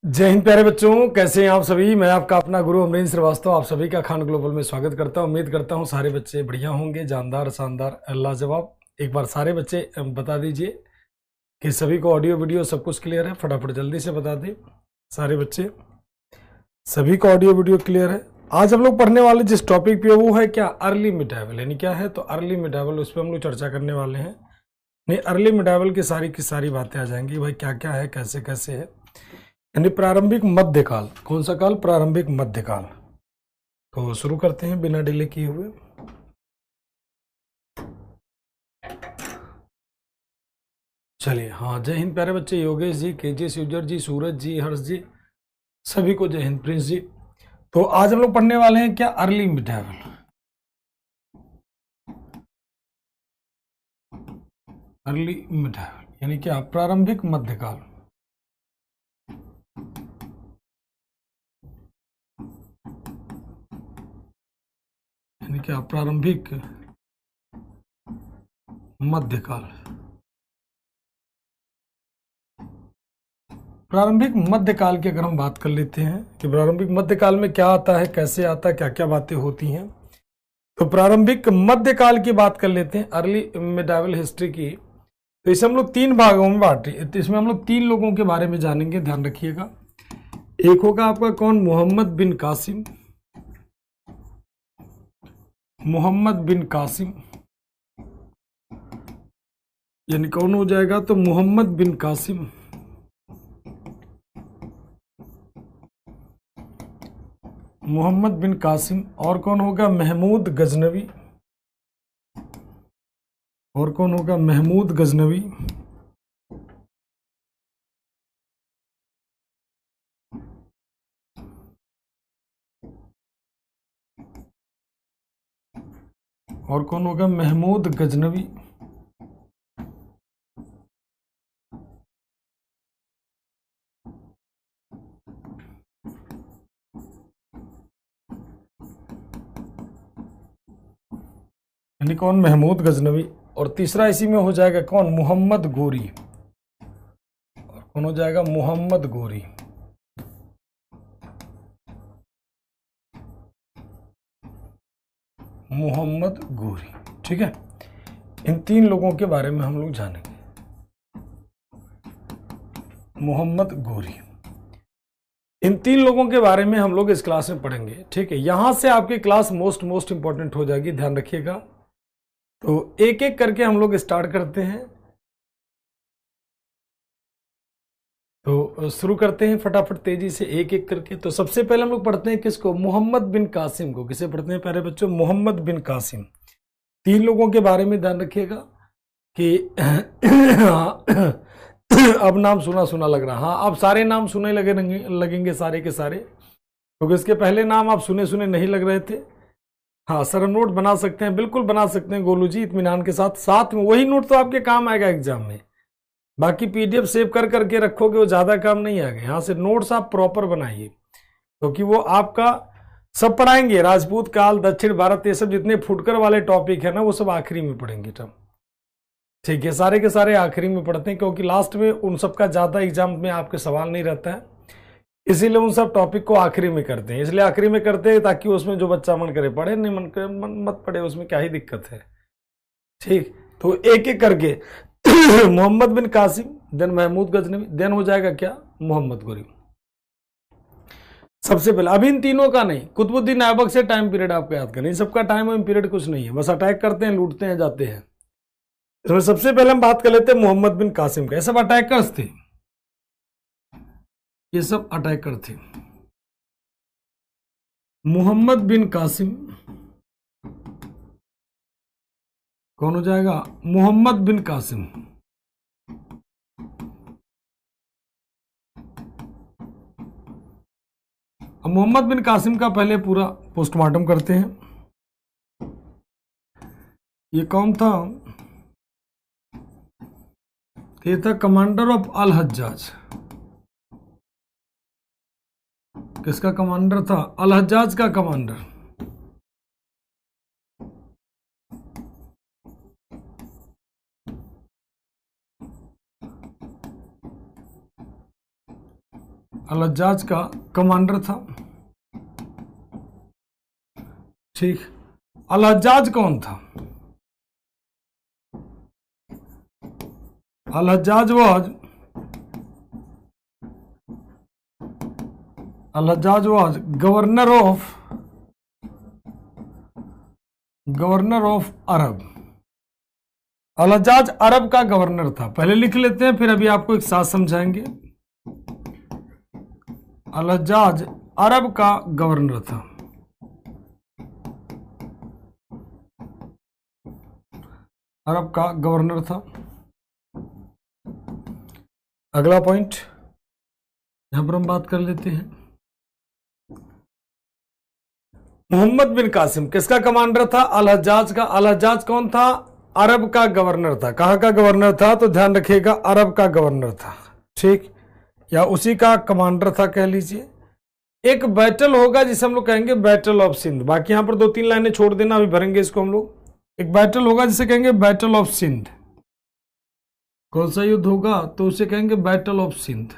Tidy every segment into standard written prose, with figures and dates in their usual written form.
जय हिंद प्यारे बच्चों, कैसे हैं आप सभी। मैं आपका अपना गुरु अमरीन श्रीवास्तव आप सभी का खान ग्लोबल में स्वागत करता हूं। उम्मीद करता हूं सारे बच्चे बढ़िया होंगे, जानदार, शानदार, लाजवाब। एक बार सारे बच्चे बता दीजिए कि सभी को ऑडियो वीडियो सब कुछ क्लियर है। फटाफट जल्दी से बता दें सारे बच्चे, सभी को ऑडियो वीडियो क्लियर है। आज हम लोग पढ़ने वाले जिस टॉपिक पे वो है क्या, अर्ली मिडाइवल। यानी क्या है तो अर्ली मिडाइवल, उस पर हम लोग चर्चा करने वाले हैं। नहीं, अर्ली मिडाइवल की सारी बातें आ जाएंगी भाई, क्या क्या है, कैसे कैसे है। यानी प्रारंभिक मध्यकाल। कौन सा काल? प्रारंभिक मध्यकाल। तो शुरू करते हैं बिना डिले किए हुए। चलिए, हाँ, जय हिंद प्यारे बच्चे। योगेश जी, केजेस यूजर जी, सूरज जी, हर्ष जी, सभी को जय हिंद। प्रिंस जी, तो आज हम लोग पढ़ने वाले हैं क्या, अर्ली मिडाइवल। अर्ली मिडाइवल यानी क्या, प्रारंभिक मध्यकाल। यानी क्या, प्रारंभिक मध्यकाल। प्रारंभिक मध्यकाल की अगर हम बात कर लेते हैं कि प्रारंभिक मध्यकाल में क्या आता है, कैसे आता है, क्या क्या बातें होती हैं, तो प्रारंभिक मध्यकाल की बात कर लेते हैं, अर्ली मिडाइवल हिस्ट्री की। तो इसे हम लोग तीन भागों में बांटे। तो इसमें हम लोग तीन लोगों के बारे में जानेंगे, ध्यान रखिएगा। एक होगा आपका कौन, मोहम्मद बिन कासिम। मोहम्मद बिन कासिम यानी कौन हो जाएगा, तो मोहम्मद बिन कासिम। मोहम्मद बिन कासिम। और कौन होगा, महमूद गजनवी। और कौन होगा, महमूद गजनवी। और कौन होगा, महमूद गजनवी। यानी कौन, महमूद गजनवी। और तीसरा इसी में हो जाएगा कौन, मोहम्मद गोरी। और कौन हो जाएगा, मोहम्मद गोरी। मोहम्मद गोरी, ठीक है। इन तीन लोगों के बारे में हम लोग जानेंगे। मोहम्मद गोरी, इन तीन लोगों के बारे में हम लोग इस क्लास में पढ़ेंगे, ठीक है। यहां से आपकी क्लास मोस्ट इंपॉर्टेंट हो जाएगी, ध्यान रखिएगा। तो एक एक करके हम लोग स्टार्ट करते हैं। तो शुरू करते हैं फटाफट तेजी से एक एक करके। तो सबसे पहले हम लोग पढ़ते हैं किसको, मोहम्मद बिन कासिम को। किसे पढ़ते हैं प्यारे बच्चों, मोहम्मद बिन कासिम। तीन लोगों के बारे में ध्यान रखिएगा कि अब नाम सुना सुना लग रहा। हाँ, अब सारे नाम सुने लगेंगे सारे के सारे, क्योंकि इसके पहले नाम आप सुने सुने नहीं लग रहे थे। हाँ सर, हम नोट बना सकते हैं, बिल्कुल बना सकते हैं गोलू जी, इत्मीनान के साथ। साथ में वही नोट तो आपके काम आएगा एग्जाम में। बाकी पीडीएफ सेव कर करके रखोगे, वो ज्यादा काम नहीं आएगा। यहाँ से नोट्स आप प्रॉपर बनाइए, क्योंकि वो आपका सब पढ़ाएंगे। राजपूत काल, दक्षिण भारत, ये सब जितने फुटकर वाले टॉपिक है ना, वो सब आखिरी में पढ़ेंगे तब, ठीक है। सारे के सारे आखिरी में पढ़ते हैं, क्योंकि लास्ट में उन सब का ज्यादा एग्जाम में आपके सवाल नहीं रहता है, इसीलिए उन सब टॉपिक को आखिरी में करते हैं। इसलिए आखिरी में करते हैं ताकि उसमें जो बच्चा मन करे पढ़े, नहीं मन करे मत पढ़े, उसमें क्या ही दिक्कत है, ठीक। तो एक एक करके Mohammad bin Qasim, then Mahmood Ghaznavi, then हो जाएगा क्या, मोहम्मद गोरी। सबसे पहले अभी इन तीनों का नहीं, कुतुबुद्दीन ऐबक से टाइम पीरियड आपको याद करना। इन सबका टाइम और पीरियड कुछ नहीं है, बस अटैक करते हैं, लूटते हैं, जाते हैं। इसमें सबसे पहले हम बात कर लेते हैं मोहम्मद बिन कासिम का। ये सब अटैकर्स थे, ये सब अटैकर थे। मोहम्मद बिन कासिम कौन हो जाएगा, मोहम्मद बिन कासिम। अब मोहम्मद बिन कासिम का पहले पूरा पोस्टमार्टम करते हैं। ये कौन था, ये था कमांडर ऑफ अल हज्जाज। किसका कमांडर था, अल हज्जाज का कमांडर। अल हज्जाज का कमांडर था। ठीक, अल हज्जाज कौन था? Al Hajjaj was governor of Arab. Al Hajjaj अरब का गवर्नर था। पहले लिख लेते हैं, फिर अभी आपको एक साथ समझाएंगे। अल हज्जाज अरब का गवर्नर था। अरब का गवर्नर था। अगला पॉइंट यहां पर हम बात कर लेते हैं। मोहम्मद बिन कासिम किसका कमांडर था? अल हज्जाज का। अल हज्जाज कौन था? अरब का गवर्नर था। कहां का गवर्नर था? तो ध्यान रखिएगा, अरब का गवर्नर था। ठीक, या उसी का कमांडर था कह लीजिए। एक बैटल होगा जिसे हम लोग कहेंगे बैटल ऑफ सिंध। बाकी यहां पर 2-3 लाइनें छोड़ देना, अभी भरेंगे इसको हम लोग। एक बैटल होगा जिसे कहेंगे बैटल ऑफ सिंध। कौन सा युद्ध होगा? तो उसे कहेंगे battle of Sindh.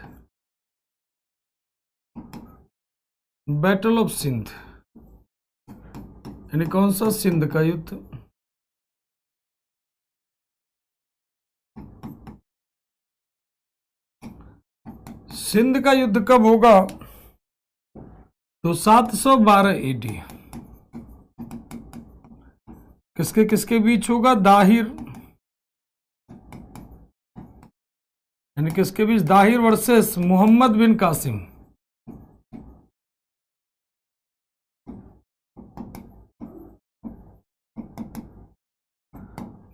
Battle of Sindh यानी कौन सा? सिंध का युद्ध। सिंध का युद्ध कब होगा? तो 712 एडी। किसके किसके बीच होगा? दाहिर यानी किसके बीच? Dahir versus Mohammad bin Qasim.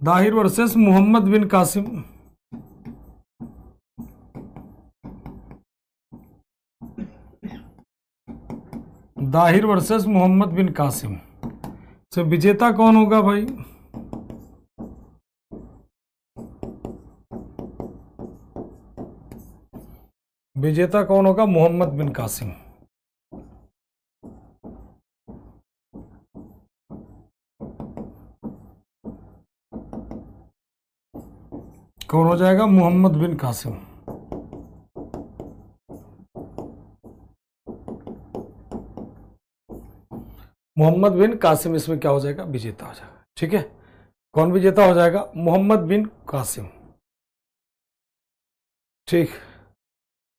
Dahir versus Mohammad bin Qasim. Dahir versus Mohammad bin Qasim से विजेता कौन होगा भाई? विजेता कौन होगा? मोहम्मद बिन कासिम। कौन हो जाएगा? Muhammad bin Qasim. Mohammad bin Qasim इसमें क्या हो जाएगा? विजेता हो जाएगा। ठीक है, कौन विजेता हो जाएगा? Muhammad bin Qasim. ठीक,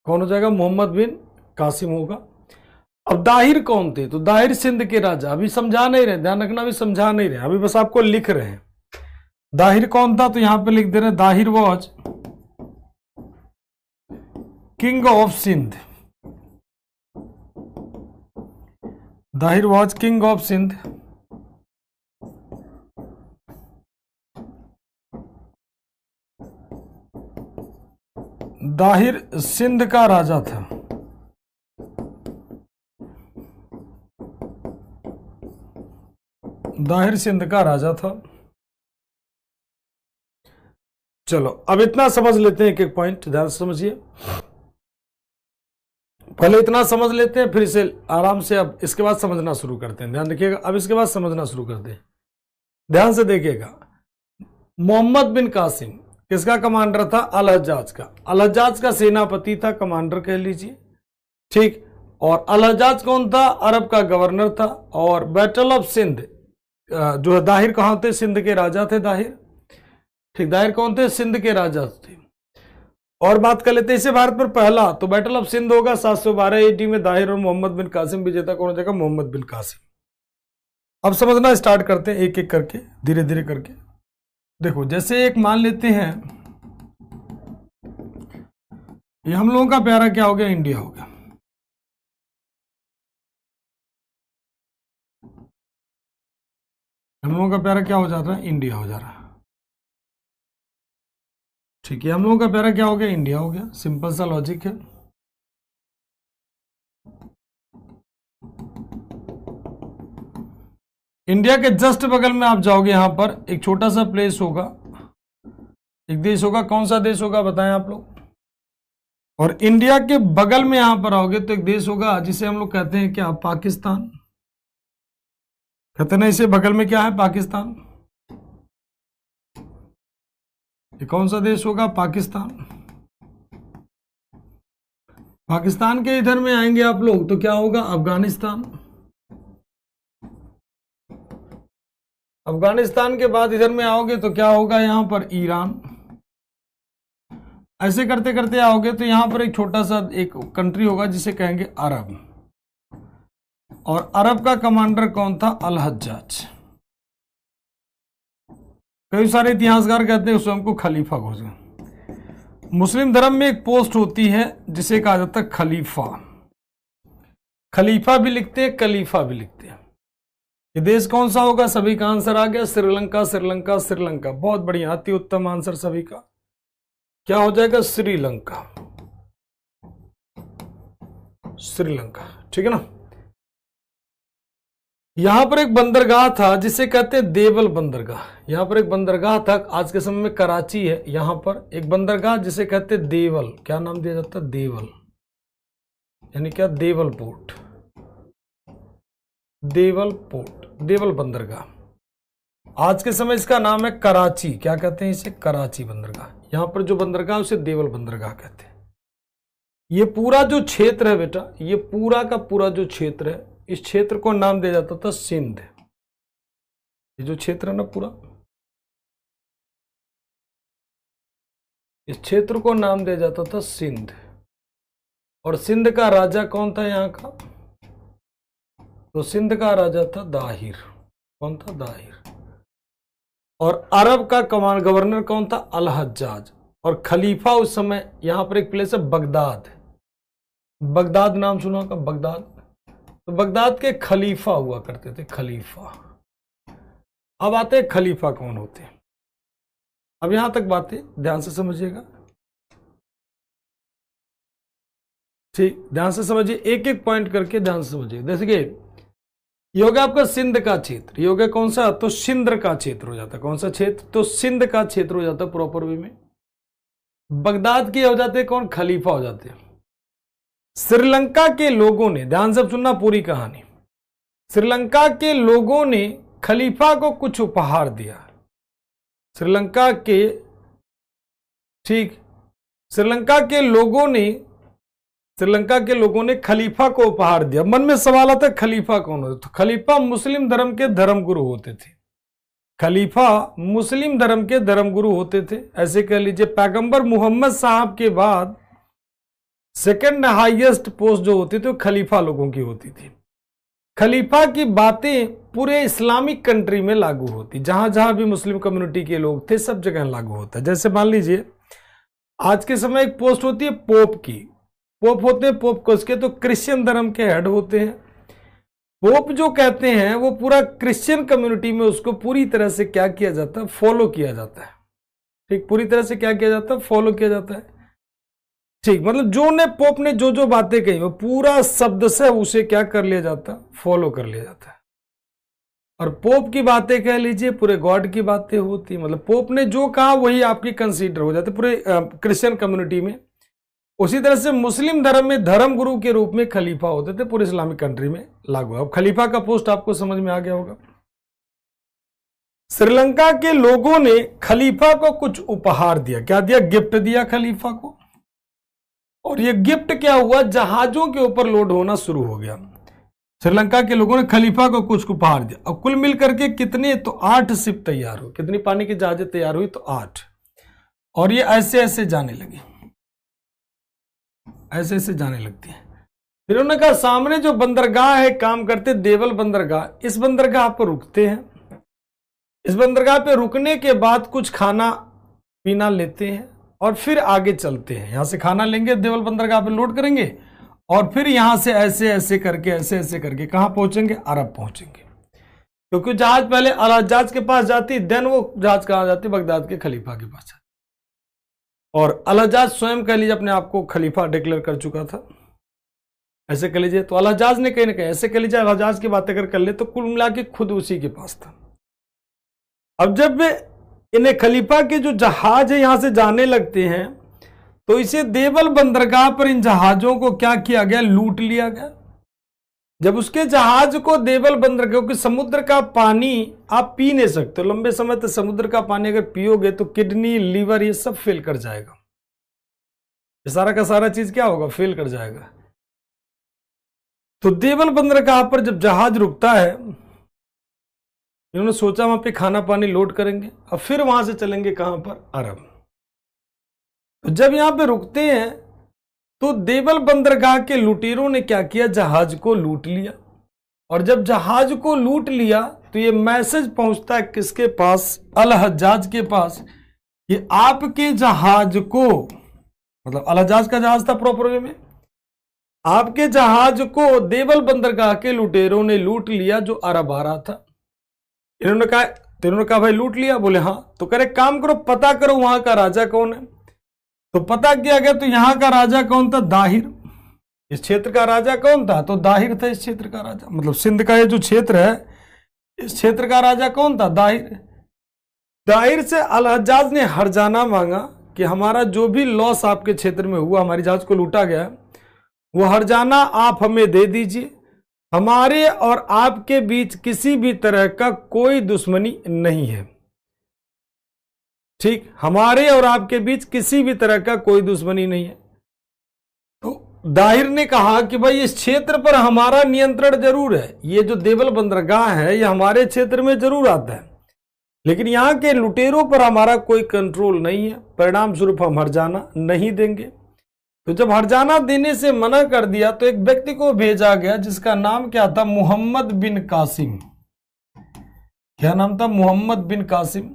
कौन हो जाएगा? मोहम्मद बिन कासिम होगा। अब दाहिर कौन थे? तो दाहिर सिंध के राजा। अभी समझा नहीं रहे, ध्यान रखना, अभी समझा नहीं रहे, अभी बस आपको लिख रहे हैं। दाहिर कौन था? तो यहां पे लिख दे रहे, Dahir was king of Sindh. Dahir was king of Sindh. Dahir Sindh का राजा था। दाहिर सिंध का राजा था। चलो अब इतना समझ लेते हैं, एक एक पॉइंट ध्यान से समझिए। पहले इतना समझ लेते हैं, फिर इसे आराम से अब इसके बाद समझना शुरू करते हैं। ध्यान रखिएगा, अब इसके बाद समझना शुरू करते हैं। ध्यान से देखिएगा, मोहम्मद बिन कासिम किसका कमांडर था? अल हज्जाज का। अल हज्जाज का सेनापति था, कमांडर कह लीजिए। ठीक, और अल हज्जाज कौन था? अरब का गवर्नर था। और बैटल ऑफ सिंध जो है, दाहिर कहां थे? सिंध के राजा थे दाहिर। ठीक, दाहिर कौन थे? सिंध के राजा थे। और बात कर लेते हैं इसे भारत पर पहला, तो बैटल ऑफ सिंध होगा 712 एडी में। दाहिर और मोहम्मद बिन कासिम, विजेता कौन हो जाएगा? Muhammad bin Qasim. अब समझना स्टार्ट करते हैं एक एक करके, धीरे धीरे करके। देखो, जैसे एक मान लेते हैं, ये हम लोगों का प्यारा क्या हो गया? इंडिया हो गया। हम लोगों का प्यारा क्या हो जाता है? इंडिया हो जा रहा है। ठीक है, हम लोगों का प्यारा क्या हो गया? इंडिया हो गया। सिंपल सा लॉजिक है। इंडिया के जस्ट बगल में आप जाओगे, यहां पर एक छोटा सा प्लेस होगा, एक देश होगा। कौन सा देश होगा बताएं आप लोग? और इंडिया के बगल में यहां पर आओगे तो एक देश होगा जिसे हम लोग कहते हैं क्या? पाकिस्तान। कहते ना इसे बगल में क्या है? पाकिस्तान। ये कौन सा देश होगा? पाकिस्तान। पाकिस्तान के इधर में आएंगे आप लोग तो क्या होगा, अफगानिस्तान। अफगानिस्तान के बाद इधर में आओगे तो क्या होगा, यहां पर ईरान। ऐसे करते करते आओगे तो यहां पर एक छोटा सा एक कंट्री होगा जिसे कहेंगे अरब, और अरब का कमांडर कौन था, अल हज्जाज। कई सारे इतिहासकार कहते हैं स्वयं को खलीफा घोषित। मुस्लिम धर्म में एक पोस्ट होती है जिसे कहा जाता है खलीफा। खलीफा भी लिखते हैं, खलीफा भी लिखते हैं। ये देश कौन सा होगा, सभी का आंसर आ गया, श्रीलंका श्रीलंका श्रीलंका। बहुत बढ़िया, अति उत्तम आंसर सभी का। क्या हो जाएगा, श्रीलंका, श्रीलंका, ठीक है ना। यहां पर एक बंदरगाह था जिसे कहते हैं देवल बंदरगाह। यहां पर एक बंदरगाह था, आज के समय में कराची है। यहां पर एक बंदरगाह जिसे कहते हैं देवल, क्या नाम दिया जाता है, देवल, यानी क्या, देवल पोर्ट, देवल पोर्ट, देवल बंदरगाह। आज के समय इसका नाम है कराची। क्या कहते हैं इसे, कराची बंदरगाह। यहां पर जो बंदरगाह उसे देवल बंदरगाह कहते हैं। ये पूरा जो क्षेत्र है बेटा, ये पूरा का पूरा जो क्षेत्र है, इस क्षेत्र को नाम दिया जाता था सिंध। ये जो क्षेत्र है ना पूरा, इस क्षेत्र को नाम दिया जाता था सिंध। और सिंध का राजा कौन था यहां का, तो सिंध का राजा था दाहिर। कौन था, दाहिर। और अरब का गवर्नर कौन था, अल हज्जाज। और खलीफा उस समय, यहां पर एक प्लेस है बगदाद, बगदाद नाम सुना होगा, बगदाद। तो बगदाद के खलीफा हुआ करते थे, खलीफा। अब आते हैं खलीफा कौन होते हैं। अब यहां तक बातें ध्यान से समझिएगा, ठीक, ध्यान से समझिए, एक एक पॉइंट करके ध्यान से समझिए। जैसे कि ये हो गया आपका सिंध का क्षेत्र, ये हो गया कौन सा, तो सिंध का क्षेत्र हो जाता है। कौन सा क्षेत्र, तो सिंध का क्षेत्र हो जाता है प्रॉपर वे में। बगदाद के हो जाते हैं कौन, खलीफा हो जाते हैं। श्रीलंका के लोगों ने, ध्यान से सुनना पूरी कहानी, श्रीलंका के लोगों ने खलीफा को कुछ उपहार दिया। श्रीलंका के, ठीक, श्रीलंका के लोगों ने खलीफा को उपहार दिया। मन में सवाल आता है खलीफा कौन होते, तो खलीफा मुस्लिम धर्म के धर्मगुरु होते थे। खलीफा मुस्लिम धर्म के धर्मगुरु होते थे। ऐसे कह लीजिए पैगंबर मोहम्मद साहब के बाद सेकंड हाईएस्ट पोस्ट जो होती थी वो खलीफा लोगों की होती थी। खलीफा की बातें पूरे इस्लामिक कंट्री में लागू होती, जहां जहां भी मुस्लिम कम्युनिटी के लोग थे सब जगह लागू होता है। जैसे मान लीजिए आज के समय एक पोस्ट होती है पोप की, पोप होते हैं, पोप उसके तो क्रिश्चियन धर्म के हेड होते हैं। पोप जो कहते हैं वो पूरा क्रिश्चियन कम्युनिटी में उसको पूरी तरह से क्या किया जाता है, फॉलो किया जाता है। ठीक, पूरी तरह से क्या किया जाता है, फॉलो किया जाता है। ठीक, मतलब जो ने पोप ने जो जो बातें कही वो पूरा शब्द से उसे क्या कर लिया जाता है, फॉलो कर लिया जाता है। और पोप की बातें कह लीजिए पूरे गॉड की बातें होती, मतलब पोप ने जो कहा वही आपकी कंसीडर हो जाते पूरे क्रिश्चियन कम्युनिटी में। उसी तरह से मुस्लिम धर्म में धर्म गुरु के रूप में खलीफा होते थे, पूरे इस्लामिक कंट्री में लागू। अब खलीफा का पोस्ट आपको समझ में आ गया होगा। श्रीलंका के लोगों ने खलीफा को कुछ उपहार दिया। क्या दिया, गिफ्ट दिया खलीफा को। और ये गिफ्ट क्या हुआ, जहाजों के ऊपर लोड होना शुरू हो गया। श्रीलंका के लोगों ने खलीफा को कुछ उपहार दिया। और कुल मिलकर के कितने, तो 8 शिप तैयार हो। कितनी पानी की जहाजें तैयार हुई, तो 8। और ये ऐसे ऐसे जाने लगी, ऐसे ऐसे जाने लगती है। फिर उन्होंने कहा सामने जो बंदरगाह है काम करते देवल बंदरगाह, इस बंदरगाह पर रुकते हैं। इस बंदरगाह पे रुकने के बाद कुछ खाना पीना लेते हैं और फिर आगे चलते हैं। यहां से खाना लेंगे, देवल बंदरगाह पे लोड करेंगे और फिर यहां से ऐसे ऐसे करके कहां पहुंचेंगे, अरब पहुंचेंगे। क्योंकि जहाज पहले अल हज्जाज के पास जाती, देन वो जहाज कहां जाती, बगदाद के खलीफा के पास जाती। और अल हज्जाज स्वयं कह लीजिए अपने आप को खलीफा डिक्लेयर कर चुका था, ऐसे कह लीजिए। तो अल हज्जाज ने कहीं ना कहीं, ऐसे कह लीजिए अल हज्जाज की बात अगर कर ले तो कुल मिला के खुद उसी के पास था। अब जब इन्हें खलीफा के जो जहाज है यहां से जाने लगते हैं तो इसे देवल बंदरगाह पर इन जहाजों को क्या किया गया, लूट लिया गया। जब उसके जहाज को देवल बंदरगाह, क्योंकि समुद्र का पानी आप पी नहीं सकते लंबे समय तक, समुद्र का पानी अगर पियोगे तो किडनी लीवर ये सब फेल कर जाएगा। ये सारा का सारा चीज क्या होगा, फेल कर जाएगा। तो देवल बंदरगाह पर जब जहाज रुकता है, इन्होंने सोचा वहां पे खाना पानी लोड करेंगे, अब फिर वहां से चलेंगे कहां पर, अरब। तो जब यहां पे रुकते हैं तो देवल बंदरगाह के लुटेरों ने क्या किया, जहाज को लूट लिया। और जब जहाज को लूट लिया तो ये मैसेज पहुंचता है किसके पास, अल हज्जाज के पास, कि आपके जहाज को, मतलब अल हज्जाज का जहाज था प्रॉपर वे में, आपके जहाज को देवल बंदरगाह के लुटेरों ने लूट लिया जो अरब आ रहा था। इन्होंने कहा भाई लूट लिया, बोले हाँ। तो करे काम करो, पता करो वहां का राजा कौन है। तो पता किया गया, तो यहां का राजा कौन था, दाहिर। इस क्षेत्र का राजा कौन था, तो दाहिर था इस क्षेत्र का राजा, मतलब सिंध का ये जो क्षेत्र है, इस क्षेत्र का राजा कौन था, दाहिर। दाहिर से अल हज्जाज ने हर्जाना मांगा कि हमारा जो भी लॉस आपके क्षेत्र में हुआ, हमारी जहाज को लूटा गया, वो हर्जाना आप हमें दे दीजिए। हमारे और आपके बीच किसी भी तरह का कोई दुश्मनी नहीं है, ठीक, हमारे और आपके बीच किसी भी तरह का कोई दुश्मनी नहीं है। तो दाहिर ने कहा कि भाई इस क्षेत्र पर हमारा नियंत्रण जरूर है, ये जो देवल बंदरगाह है ये हमारे क्षेत्र में जरूर आता है, लेकिन यहां के लुटेरों पर हमारा कोई कंट्रोल नहीं है, परिणाम स्वरूप हम हर्जाना नहीं देंगे। तो जब हर्जाना देने से मना कर दिया तो एक व्यक्ति को भेजा गया जिसका नाम क्या था, मोहम्मद बिन कासिम। क्या नाम था, मोहम्मद बिन कासिम।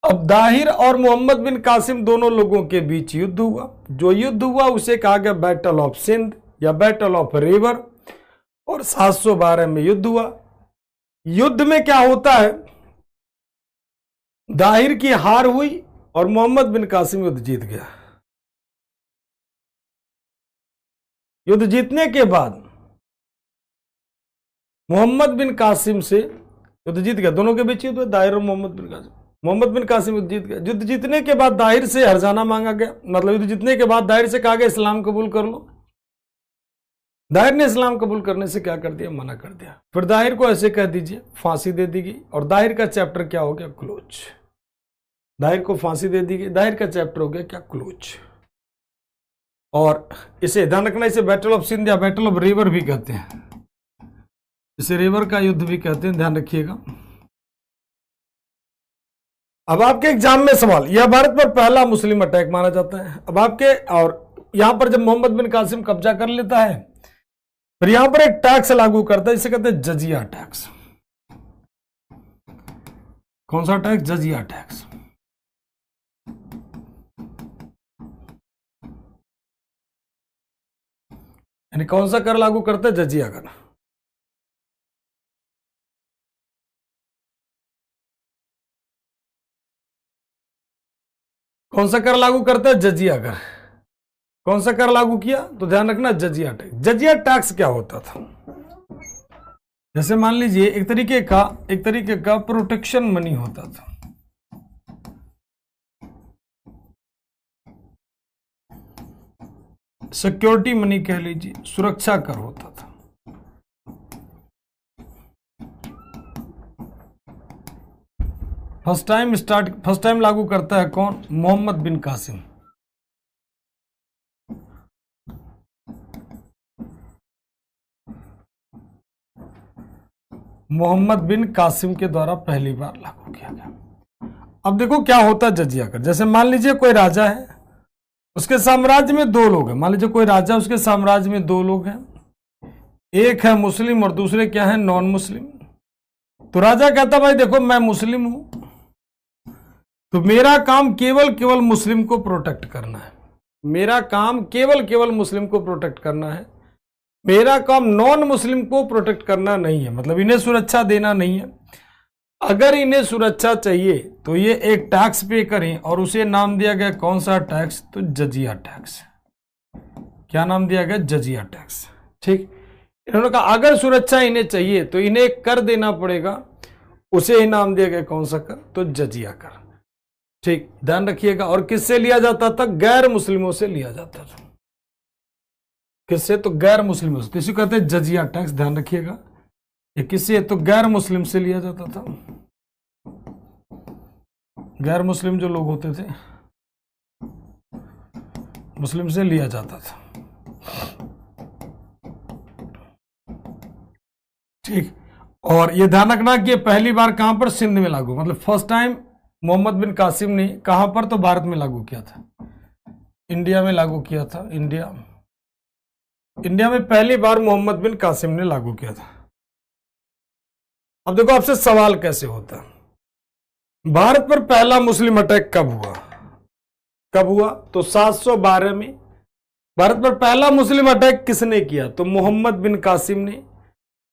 अब दाहिर और मोहम्मद बिन कासिम दोनों लोगों के बीच युद्ध हुआ। जो युद्ध हुआ उसे कहा गया बैटल ऑफ सिंध या बैटल ऑफ रिवर, और 712 में युद्ध हुआ। युद्ध में क्या होता है, दाहिर की हार हुई और मोहम्मद बिन कासिम युद्ध जीत गया। युद्ध जीतने के बाद मोहम्मद बिन कासिम से युद्ध जीत गया, दोनों के बीच युद्ध, दाहिर और मोहम्मद बिन कासिम। मोहम्मद बिन कासिम युद्ध जीत गया। युद्ध जीतने के बाद दाहिर से हर्जाना मांगा गया, मतलब युद्ध जीतने के बाद दाहिर से कहा गया इस्लाम कबूल कर लो। दाहिर ने इस्लाम कबूल करने से क्या कर दिया, मना कर दिया। फिर दाहिर को ऐसे कह दीजिए फांसी दे दी गई, और दाहिर का चैप्टर क्या हो गया, क्लोज। दाहिर को फांसी दे दी गई, दाहिर का चैप्टर हो गया क्या, क्लोज। और इसे ध्यान रखना, इसे बैटल ऑफ सिंध या बैटल ऑफ रिवर भी कहते हैं, इसे रिवर का युद्ध भी कहते हैं, ध्यान रखिएगा। अब आपके एग्जाम में सवाल, यह भारत पर पहला मुस्लिम अटैक माना जाता है। अब आपके, और यहां पर जब मोहम्मद बिन कासिम कब्जा कर लेता है, फिर यहां पर एक टैक्स लागू करता है, इसे कहते हैं जजिया टैक्स। कौन सा टैक्स, जजिया टैक्स। यानी कौन सा कर लागू करता है, जजिया कर। कौन सा कर लागू करता है, जजिया कर। कौन सा कर लागू किया, तो ध्यान रखना जजिया टैक्स। जजिया टैक्स क्या होता था, जैसे मान लीजिए एक तरीके का प्रोटेक्शन मनी होता था। सिक्योरिटी मनी कह लीजिए, सुरक्षा कर होता था। फर्स्ट टाइम लागू करता है कौन, मोहम्मद बिन कासिम। मोहम्मद बिन कासिम के द्वारा पहली बार लागू किया गया। अब देखो क्या होता है जजिया कर। जैसे मान लीजिए कोई राजा है, उसके साम्राज्य में दो लोग हैं। मान लीजिए कोई राजा, उसके साम्राज्य में दो लोग हैं, एक है मुस्लिम और दूसरे क्या है, नॉन मुस्लिम। तो राजा कहता भाई देखो मैं मुस्लिम हूं, तो मेरा काम केवल मुस्लिम को प्रोटेक्ट करना है। मेरा काम केवल मुस्लिम को प्रोटेक्ट करना है। मेरा काम नॉन मुस्लिम को प्रोटेक्ट करना नहीं है, मतलब इन्हें सुरक्षा देना नहीं है। अगर इन्हें सुरक्षा चाहिए तो ये एक टैक्स पे करें, और उसे नाम दिया गया कौन सा टैक्स, तो जजिया टैक्स। क्या नाम दिया गया, जजिया टैक्स। ठीक, इन्होंने कहा अगर सुरक्षा इन्हें चाहिए तो इन्हें कर देना पड़ेगा, उसे ही नाम दिया गया कौन सा कर, तो जजिया कर। ठीक, ध्यान रखिएगा। और किससे लिया जाता था, गैर मुस्लिमों से लिया जाता था। किससे, तो गैर मुस्लिमों से। इसी कहते हैं जजिया टैक्स, ध्यान रखिएगा। ये किससे, तो गैर मुस्लिम से लिया जाता था। गैर मुस्लिम जो लोग होते थे मुस्लिम से लिया जाता था। ठीक, और ये ध्यान रखना कि पहली बार कहां पर, सिंध में लागू, मतलब first time Mohammad bin Qasim ने कहां पर, तो भारत में लागू किया था, इंडिया में लागू किया था। इंडिया में पहली बार मोहम्मद बिन कासिम ने लागू किया था। अब देखो आपसे सवाल कैसे होता है, भारत पर पहला मुस्लिम अटैक कब हुआ? तो 712 में। भारत पर पहला मुस्लिम अटैक किसने किया? तो मोहम्मद बिन कासिम ने।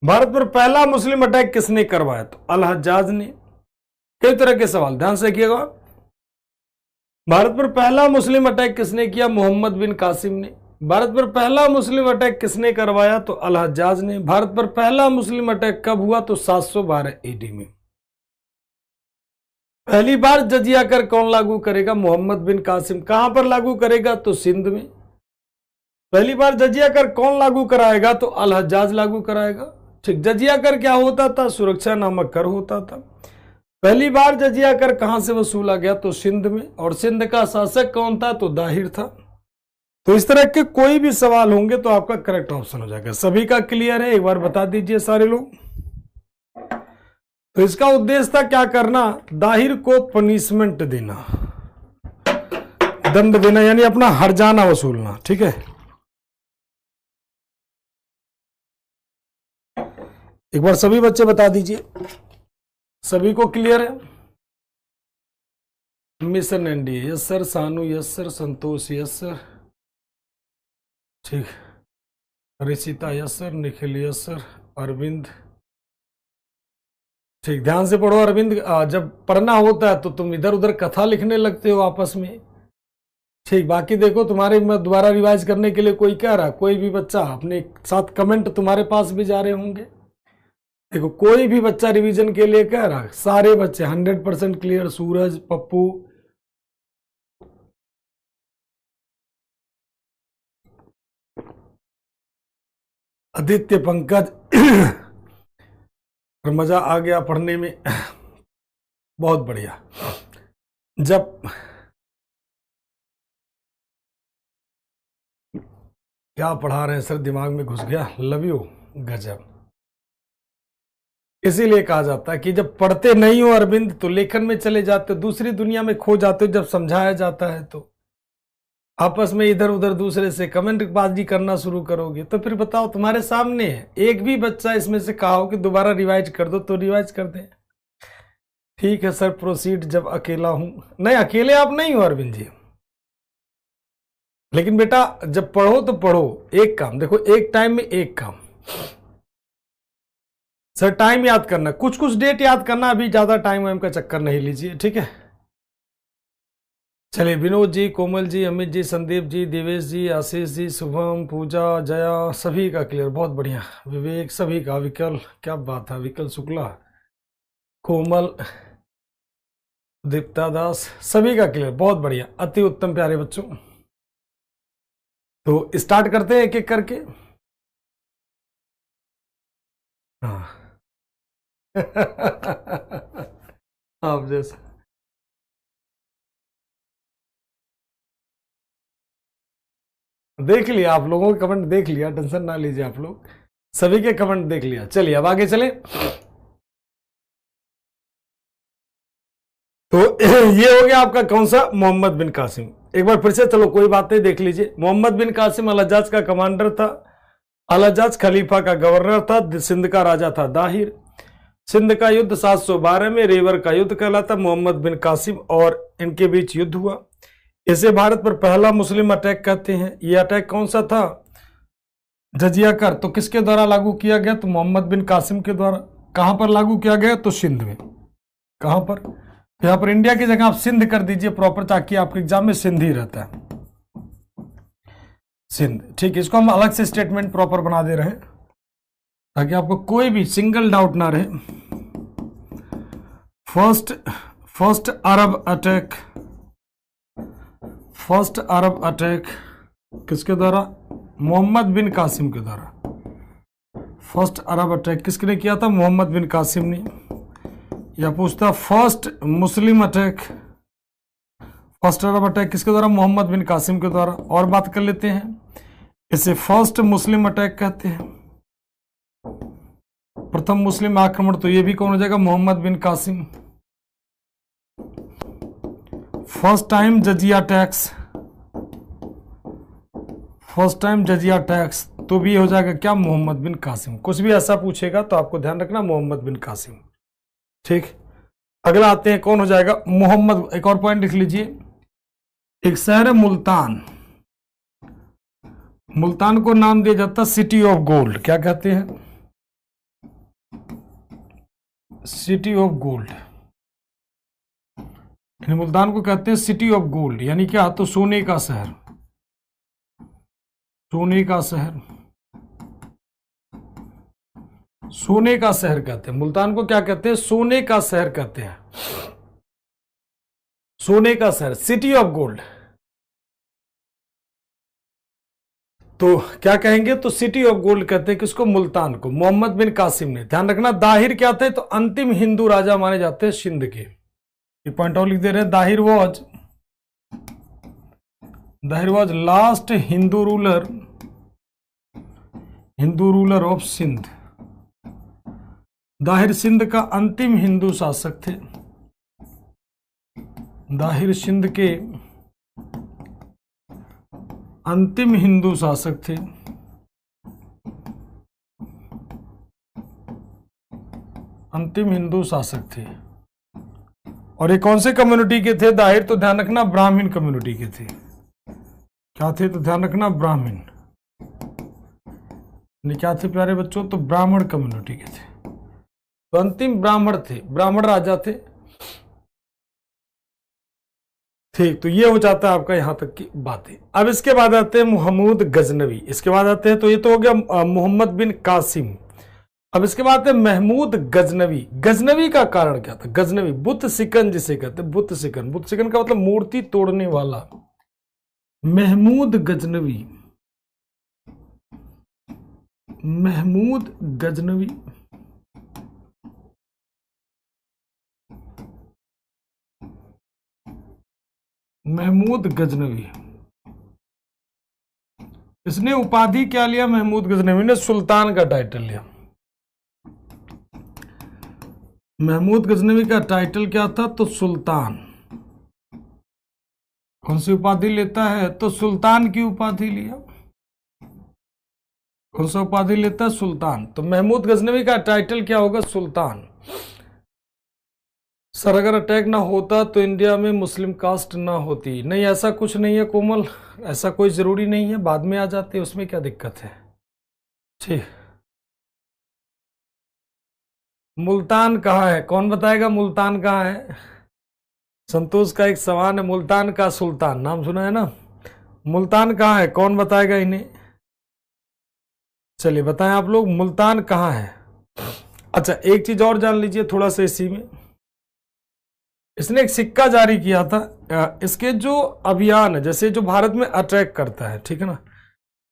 भारत पर पहला मुस्लिम अटैक किसने करवाया? तो अल हज्जाज ने। कई तरह के सवाल, ध्यान से देखिएगा। भारत पर पहला मुस्लिम अटैक किसने किया? मोहम्मद बिन कासिम ने। भारत पर पहला मुस्लिम अटैक किसने करवाया? तो अल हज्जाज ने। भारत पर पहला मुस्लिम अटैक कब हुआ? तो 712 AD में। पहली बार जजिया कर कौन लागू करेगा? मोहम्मद बिन कासिम। कहां पर लागू करेगा? तो सिंध में। पहली बार जजिया कर कौन लागू कराएगा? तो अल हज्जाज लागू कराएगा। ठीक, जजिया कर क्या होता था? सुरक्षा नामक कर होता था। पहली बार जजिया कर कहां से वसूला गया? तो सिंध में। और सिंध का शासक कौन था? तो दाहिर था। तो इस तरह के कोई भी सवाल होंगे तो आपका करेक्ट ऑप्शन हो जाएगा। सभी का क्लियर है? एक बार बता दीजिए सारे लोग। तो इसका उद्देश्य था क्या करना? दाहिर को पनिशमेंट देना, दंड देना, यानी अपना हर्जाना वसूलना। ठीक है, एक बार सभी बच्चे बता दीजिए, सभी को क्लियर है? Mission NDA, yes sir. Sanu yes sir. Santosh yes sir. ठीक, Rishita yes sir. Nikhil yes sir. Arvind, ठीक, ध्यान से पढ़ो अरविंद। जब पढ़ना होता है तो तुम इधर उधर कथा लिखने लगते हो आपस में। ठीक, बाकी देखो तुम्हारे में दोबारा रिवाइज करने के लिए कोई कह रहा, कोई भी बच्चा अपने साथ कमेंट तुम्हारे पास भी जा रहे होंगे। देखो कोई भी बच्चा रिवीजन के लिए कह रहा, सारे बच्चे 100% क्लियर। सूरज, पप्पू, आदित्य, पंकज और मजा आ गया पढ़ने में। बहुत बढ़िया। जब क्या पढ़ा रहे हैं सर, दिमाग में घुस गया। लव यू, गजब। इसीलिए कहा जाता है कि जब पढ़ते नहीं हो अरविंद तो लेखन में चले जाते हो, दूसरी दुनिया में खो जाते हो। जब समझाया जाता है तो आपस में इधर उधर दूसरे से कमेंट बाजी करना शुरू करोगे तो फिर बताओ, तुम्हारे सामने है। एक भी बच्चा इसमें से कहा हो कि दोबारा रिवाइज कर दो तो रिवाइज कर दे। ठीक है सर, प्रोसीड। जब अकेला हूं, नहीं अकेले आप नहीं हो अरविंद जी, लेकिन बेटा जब पढ़ो तो पढ़ो। एक काम देखो, एक टाइम में एक काम। सर टाइम याद करना, कुछ कुछ डेट याद करना, अभी ज्यादा टाइम वाइम का चक्कर नहीं लीजिए। ठीक है, चलिए। विनोद जी, कोमल जी, अमित जी, संदीप जी, देवेश जी, आशीष जी, शुभम, पूजा, जया, सभी का क्लियर, बहुत बढ़िया। विवेक, सभी का। विकल, क्या बात है, विकल शुक्ला, कोमल, दीप्ता दास, सभी का क्लियर, बहुत बढ़िया, अति उत्तम प्यारे बच्चों। तो स्टार्ट करते हैं एक एक करके। हाँ आप जैसा। देख लिया आप लोगों के कमेंट, देख लिया, टेंशन ना लीजिए आप लोग, सभी के कमेंट देख लिया। चलिए अब आगे चले। तो ये हो गया आपका कौन सा, मोहम्मद बिन कासिम। एक बार फिर से चलो, कोई बात नहीं, देख लीजिए। मोहम्मद बिन कासिम अल हज्जाज का कमांडर था। अल हज्जाज खलीफा का गवर्नर था। सिंध का राजा था दाहिर। सिंध का युद्ध 712 में रेवर का युद्ध कहलाता। मोहम्मद बिन कासिम और इनके बीच युद्ध हुआ। इसे भारत पर पहला मुस्लिम अटैक कहते हैं। यह अटैक कौन सा था? जजिया कर। तो किसके द्वारा लागू किया गया? तो मोहम्मद बिन कासिम के द्वारा। कहां पर लागू किया गया? तो सिंध में। कहां पर? यहां पर इंडिया की जगह आप सिंध कर दीजिए प्रॉपर, ताकि आपके एग्जाम में सिंध ही रहता है, सिंध। ठीक है, इसको हम अलग से स्टेटमेंट प्रॉपर बना दे रहे हैं ताकि आपको कोई भी सिंगल डाउट ना रहे। फर्स्ट अरब अटैक किसके द्वारा? मोहम्मद बिन कासिम के द्वारा। फर्स्ट अरब अटैक किसने किया था? मोहम्मद बिन कासिम ने। या पूछता फर्स्ट मुस्लिम फर्स्ट अरब अटैक किसके द्वारा? मोहम्मद बिन कासिम के द्वारा। और बात कर लेते हैं, इसे फर्स्ट मुस्लिम अटैक कहते हैं, प्रथम मुस्लिम आक्रमण। तो ये भी कौन हो जाएगा? Muhammad bin Qasim. First time जजिया टैक्स, फर्स्ट टाइम जजिया टैक्स, तो भी हो जाएगा क्या? मोहम्मद बिन कासिम। कुछ भी ऐसा पूछेगा तो आपको ध्यान रखना मोहम्मद बिन कासिम। ठीक, अगला आते हैं, कौन हो जाएगा? मोहम्मद। एक और पॉइंट लिख लीजिए, एक शहर है मुल्तान, मुल्तान को नाम दिया जाता सिटी ऑफ गोल्ड। क्या कहते हैं? City of gold. मुल्तान को कहते हैं सिटी ऑफ गोल्ड, यानी क्या? तो सोने का शहर, सोने का शहर, सोने का शहर कहते हैं मुल्तान को। क्या कहते हैं? सोने का शहर कहते हैं, सोने का शहर, सिटी ऑफ गोल्ड। तो क्या कहेंगे? तो सिटी ऑफ गोल्ड कहते हैं किसको? मुल्तान को, मोहम्मद बिन कासिम ने। ध्यान रखना, दाहिर क्या थे? तो अंतिम हिंदू राजा माने जाते हैं सिंध के। ये पॉइंट और लिख दे रहे हैं, Dahir was last Hindu ruler of Sindh. Dahir Sindh का अंतिम हिंदू शासक थे, दाहिर सिंध के अंतिम हिंदू शासक थे। अंतिम हिंदू शासक थे। और ये कौन से कम्युनिटी के थे? दाहिर तो ध्यान रखना ब्राह्मण कम्युनिटी के थे। क्या थे? तो ध्यान रखना ब्राह्मण। क्या थे प्यारे बच्चों? तो ब्राह्मण कम्युनिटी के थे। तो अंतिम ब्राह्मण थे, ब्राह्मण राजा थे। ठीक, तो ये हो जाता है आपका यहां तक की बातें। अब इसके बाद आते हैं महमूद गजनवी, इसके बाद आते हैं, तो ये तो हो गया मोहम्मद बिन कासिम। अब इसके बाद है महमूद गजनवी। गजनवी का कारण क्या था? गजनवी, बुत सिकन जिसे कहते हैं, बुत सिकन। बुत सिकन का मतलब मूर्ति तोड़ने वाला। महमूद गजनवी, महमूद गजनवी। महमूद गजनवी, इसने उपाधि क्या लिया? महमूद गजनवी ने सुल्तान का टाइटल लिया। महमूद गजनवी का टाइटल क्या था? तो सुल्तान। कौन सी उपाधि लेता है? तो सुल्तान की उपाधि लिया। कौन सा उपाधि लेता है? सुल्तान। तो महमूद गजनवी का टाइटल क्या होगा? सुल्तान। सर अगर अटैक ना होता तो इंडिया में मुस्लिम कास्ट ना होती। नहीं, ऐसा कुछ नहीं है कोमल, ऐसा कोई जरूरी नहीं है, बाद में आ जाते, उसमें क्या दिक्कत है। ठीक, मुल्तान कहाँ है? कौन बताएगा मुल्तान कहाँ है? संतोष का एक सवाल है, मुल्तान का सुल्तान नाम सुना है ना? मुल्तान कहाँ है? कौन बताएगा इन्हें? चलिए बताएं आप लोग, मुल्तान कहाँ है? अच्छा, एक चीज और जान लीजिए थोड़ा सा इसी में, इसने एक सिक्का जारी किया था। इसके जो अभियान है, जैसे जो भारत में अटैक करता है, ठीक है ना,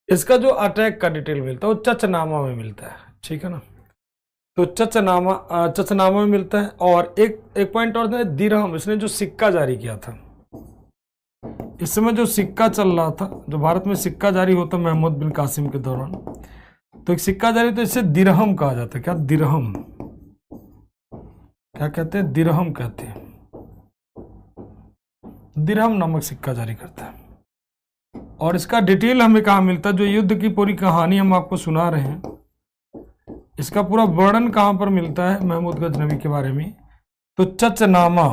इसका जो अटैक का डिटेल मिलता है वो चचनामा में मिलता है, ठीक है ना। तो चचनामा में मिलता है। और एक पॉइंट और था, दिरहम, इसने जो सिक्का जारी किया था, इस समय जो सिक्का चल रहा था, जो भारत में सिक्का जारी होता महमूद बिन कासिम के दौरान, तो एक सिक्का जारी, तो इसे दिरहम कहा जाता है। क्या? दिरहम। क्या कहते हैं? दिरहम कहते हैं। दिरहम नामक सिक्का जारी करता है। और इसका डिटेल हमें कहाँ मिलता है? जो युद्ध की पूरी कहानी हम आपको सुना रहे हैं, इसका पूरा वर्णन कहां पर मिलता है महमूद गजनवी के बारे में? तो चचनामा।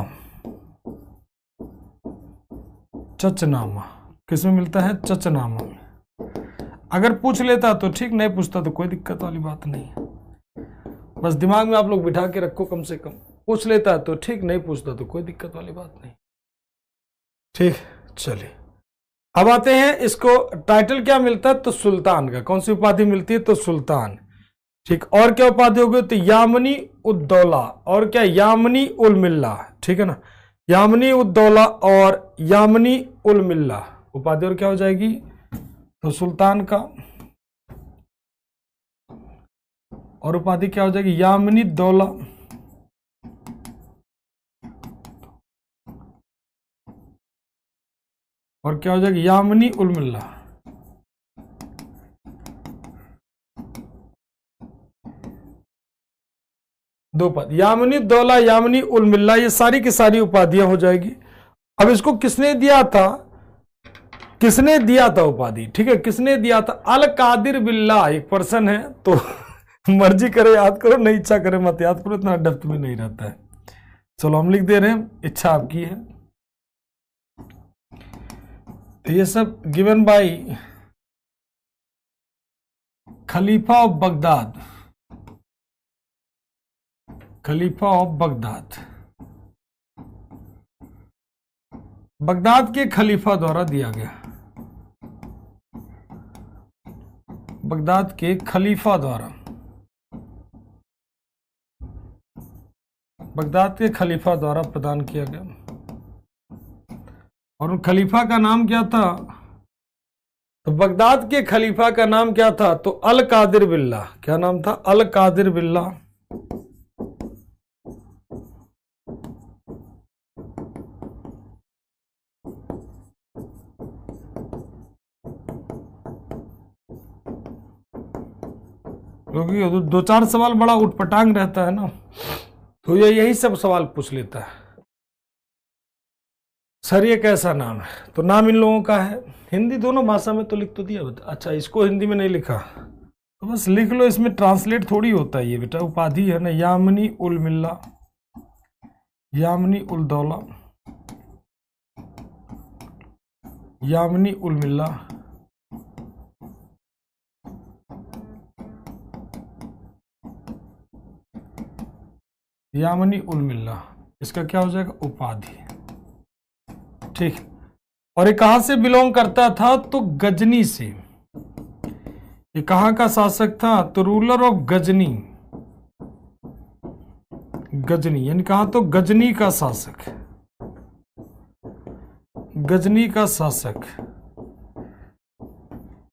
चचनामा किसमें मिलता है? चचनामा में। अगर पूछ लेता तो ठीक, नहीं पूछता तो कोई दिक्कत वाली बात नहीं है। बस दिमाग में आप लोग बिठा के रखो, कम से कम पूछ लेता तो ठीक, नहीं पूछता तो कोई दिक्कत वाली बात नहीं। ठीक, चलिए अब आते हैं, इसको टाइटल क्या मिलता है? तो सुल्तान का। कौन सी उपाधि मिलती है? तो सुल्तान। ठीक, और क्या उपाधि हो गई? तो यामनी उद्दौला, और क्या? यामनी उल मिल्ला, ठीक है ना, यामनी उद्दौला और यामनी उल मिल्ला उपाधि। और क्या हो जाएगी? तो सुल्तान का। और उपाधि क्या हो जाएगी? यामनी दौला। और क्या हो जाएगा, यामिनी उल मिल्ला। दो पद, यामिनी दौला, यामिनी उल मिल्ला, ये सारी की सारी उपाधियां हो जाएगी। अब इसको किसने दिया था, किसने दिया था उपाधि, ठीक है, किसने दिया था, अल कादिर बिल्ला, एक पर्सन है। तो मर्जी करे याद करो, नहीं इच्छा करे मत याद करो, इतना डेप्थ में नहीं रहता है। चलो हम लिख दे रहे हैं, इच्छा आपकी है। ये सब given by Khalifa of Baghdad, Khalifa of Baghdad, Baghdad के खलीफा द्वारा दिया गया, बगदाद के खलीफा द्वारा, बगदाद के खलीफा द्वारा प्रदान किया गया। और उन खलीफा का नाम क्या था, तो बगदाद के खलीफा का नाम क्या था, तो अल कादिर बिल्ला। क्या नाम था, अल कादिर बिल्ला। क्योंकि दो चार सवाल बड़ा उटपटांग रहता है ना, तो ये यही सब सवाल पूछ लेता है, सर ये कैसा नाम है, तो नाम इन लोगों का है। हिंदी दोनों भाषा में तो लिख तो दिया, अच्छा इसको हिंदी में नहीं लिखा तो बस लिख लो, इसमें ट्रांसलेट थोड़ी होता है ये बेटा, उपाधि है ना, यामिनी उल मिल्ला, यामिनी उल दौला, यामिनी उल मिल्ला, यामिनी उल मिल्ला, इसका क्या हो जाएगा, उपाधि, ठीक। और ये कहां से बिलोंग करता था, तो गजनी से। ये कहां का शासक था, तो रूलर ऑफ गजनी, गजनी यानी कहा, तो गजनी का शासक, गजनी का शासक।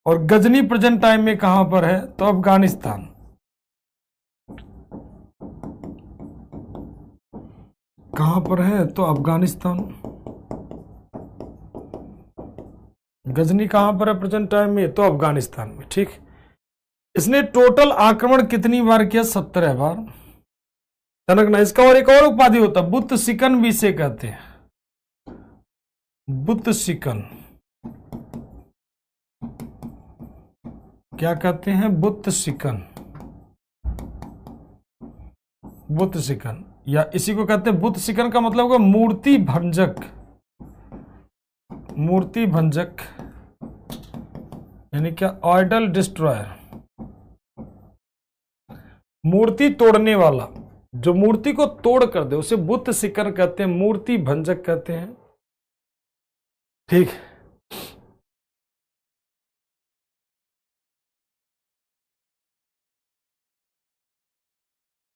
और गजनी प्रेजेंट टाइम में कहां पर है, तो अफगानिस्तान, कहां पर है, तो अफगानिस्तान। गजनी कहां पर है प्रेजेंट टाइम में, तो अफगानिस्तान में, ठीक। इसने टोटल आक्रमण कितनी बार किया, 17 बार। तनक ना, इसका और एक और उपाधि होता है, बुत सिकन भी इसे कहते हैं, बुत सिकन, क्या कहते हैं, बुत सिकन, बुत सिकन, या इसी को कहते हैं बुत सिकन, का मतलब होगा मूर्ति भंजक, मूर्ति भंजक यानी क्या, आइडल डिस्ट्रॉयर, मूर्ति तोड़ने वाला, जो मूर्ति को तोड़ कर दे उसे बुत सिकन कहते हैं, मूर्ति भंजक कहते हैं, ठीक।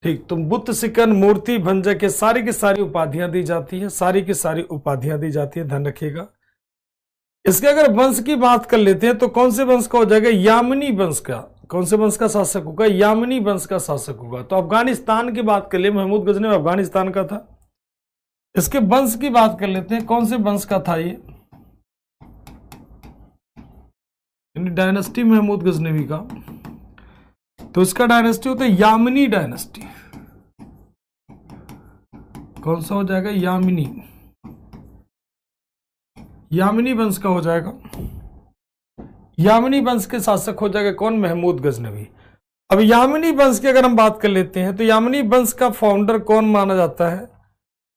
ठीक, तो बुत सिकन, मूर्ति भंजक, के सारी की सारी उपाधियां दी जाती है, सारी की सारी उपाधियां दी जाती है, ध्यान रखिएगा। इसके अगर वंश की बात कर लेते हैं तो कौन से वंश का हो जाएगा, यामिनी वंश का। कौन से वंश का शासक होगा, यामिनी वंश का शासक होगा। तो अफगानिस्तान की बात कर ले, महमूद गजनी अफगानिस्तान का था। इसके वंश की बात कर लेते हैं, कौन से वंश का था ये, डायनेस्टी महमूद गजनवी का। तो इसका डायनेस्टी होता है यामिनी डायनेस्टी। कौन सा हो जाएगा, यामिनी, यामिनी वंश का हो जाएगा। यामिनी वंश के शासक हो जाएगा कौन, महमूद गजनवी। अब यामिनी वंश की अगर हम बात कर लेते हैं तो यामिनी वंश का फाउंडर कौन माना जाता है,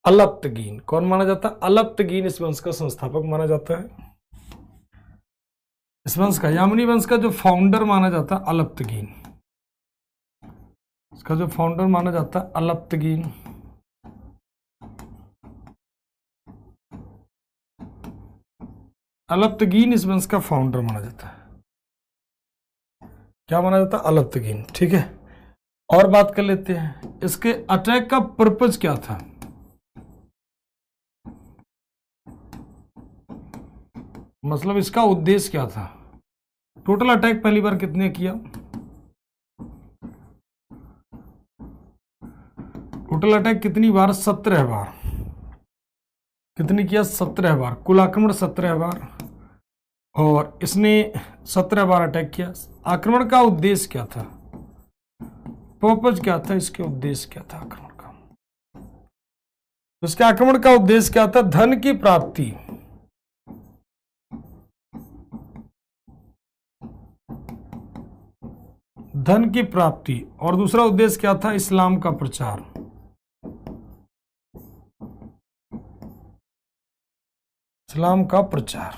अलप्तगीन। कौन माना जाता है, अलप्तगीन इस वंश का संस्थापक माना जाता है। इस वंश का, यामिनी वंश का जो फाउंडर माना जाता है अलप्तगीन, इसका जो फाउंडर माना जाता है अलप्तगीन। अलप्तगीन इस वंश का फाउंडर माना जाता है। क्या माना जाता है, अलप्तगीन, ठीक है। और बात कर लेते हैं, इसके अटैक का पर्पज क्या था। मतलब इसका उद्देश्य क्या था। टोटल अटैक पहली बार कितने किया, टोटल अटैक कितनी बार, 17 बार। कितनी किया, 17 बार। कुल आक्रमण 17 बार। और इसने 17 बार अटैक किया। आक्रमण का उद्देश्य क्या था, पर्पज क्या था, इसके उद्देश्य क्या था आक्रमण का? तो इसके आक्रमण का उद्देश्य क्या था? धन की प्राप्ति, धन की प्राप्ति। और दूसरा उद्देश्य क्या था? इस्लाम का प्रचार। इस्लाम का प्रचार,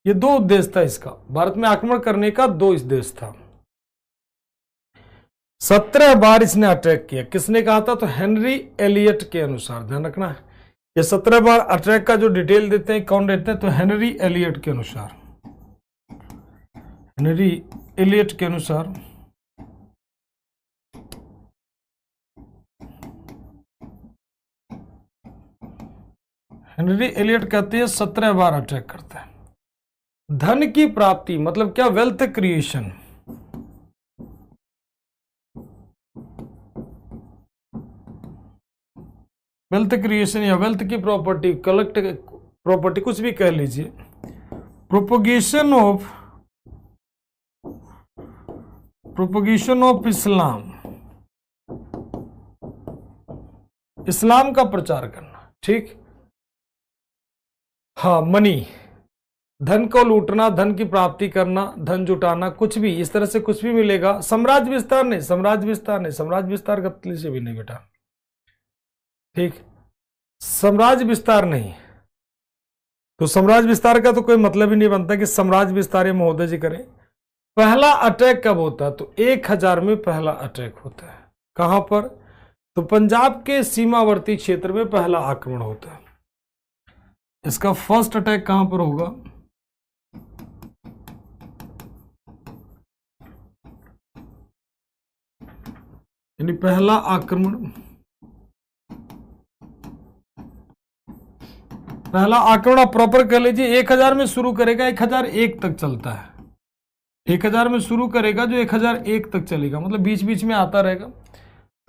ये दो उद्देश्य था इसका। भारत में आक्रमण करने का दो उद्देश्य था। 17 बार इसने अटैक किया। किसने कहा था? तो हेनरी एलियट के अनुसार, ध्यान रखना ये 17 बार अटैक का जो डिटेल देते हैं कौन देते हैं? तो हेनरी एलियट के अनुसार, हेनरी एलियट के अनुसार हेनरी एलियट कहते हैं 17 बार अटैक करता है। धन की प्राप्ति मतलब क्या? Wealth creation. वेल्थ क्रिएशन या वेल्थ की प्रॉपर्टी, कलेक्ट प्रॉपर्टी, कुछ भी कह लीजिए। प्रोपोगेशन ऑफ इस्लाम, इस्लाम का प्रचार करना, ठीक। हाँ, मनी, धन को लूटना, धन की प्राप्ति करना, धन जुटाना, कुछ भी इस तरह से कुछ भी मिलेगा। साम्राज्य विस्तार नहीं, साम्राज्य विस्तार नहीं, साम्राज्य विस्तार गति से भी नहीं बेटा, ठीक, साम्राज्य विस्तार नहीं। तो साम्राज्य विस्तार का तो कोई मतलब ही नहीं बनता कि साम्राज्य विस्तार ये महोदय जी करें। पहला अटैक कब होता है? तो 1000 में पहला अटैक होता है। कहां पर? तो पंजाब के सीमावर्ती क्षेत्र में पहला आक्रमण होता है। इसका फर्स्ट अटैक कहां पर होगा? यानी पहला आक्रमण, पहला आक्रमण आप प्रॉपर कह लीजिए 1000 में शुरू करेगा, 1001 तक चलता है। 1000 में शुरू करेगा जो 1001 तक चलेगा, मतलब बीच बीच में आता रहेगा।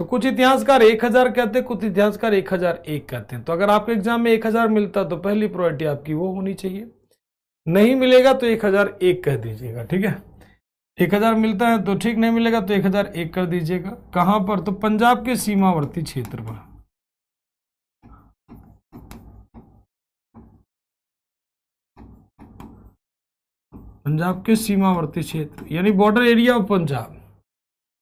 तो कुछ इतिहासकार 1000 कहते हैं, कुछ इतिहासकार 1001 कहते हैं। तो अगर आपके एग्जाम में 1000 मिलता तो पहली प्रायोरिटी आपकी वो होनी चाहिए, नहीं मिलेगा तो 1001 कह दीजिएगा, ठीक है। 1000 मिलता है तो ठीक, नहीं मिलेगा तो 1001 कर दीजिएगा। कहां पर? तो पंजाब के सीमावर्ती क्षेत्र पर, पंजाब के सीमावर्ती क्षेत्र यानी border area of Punjab,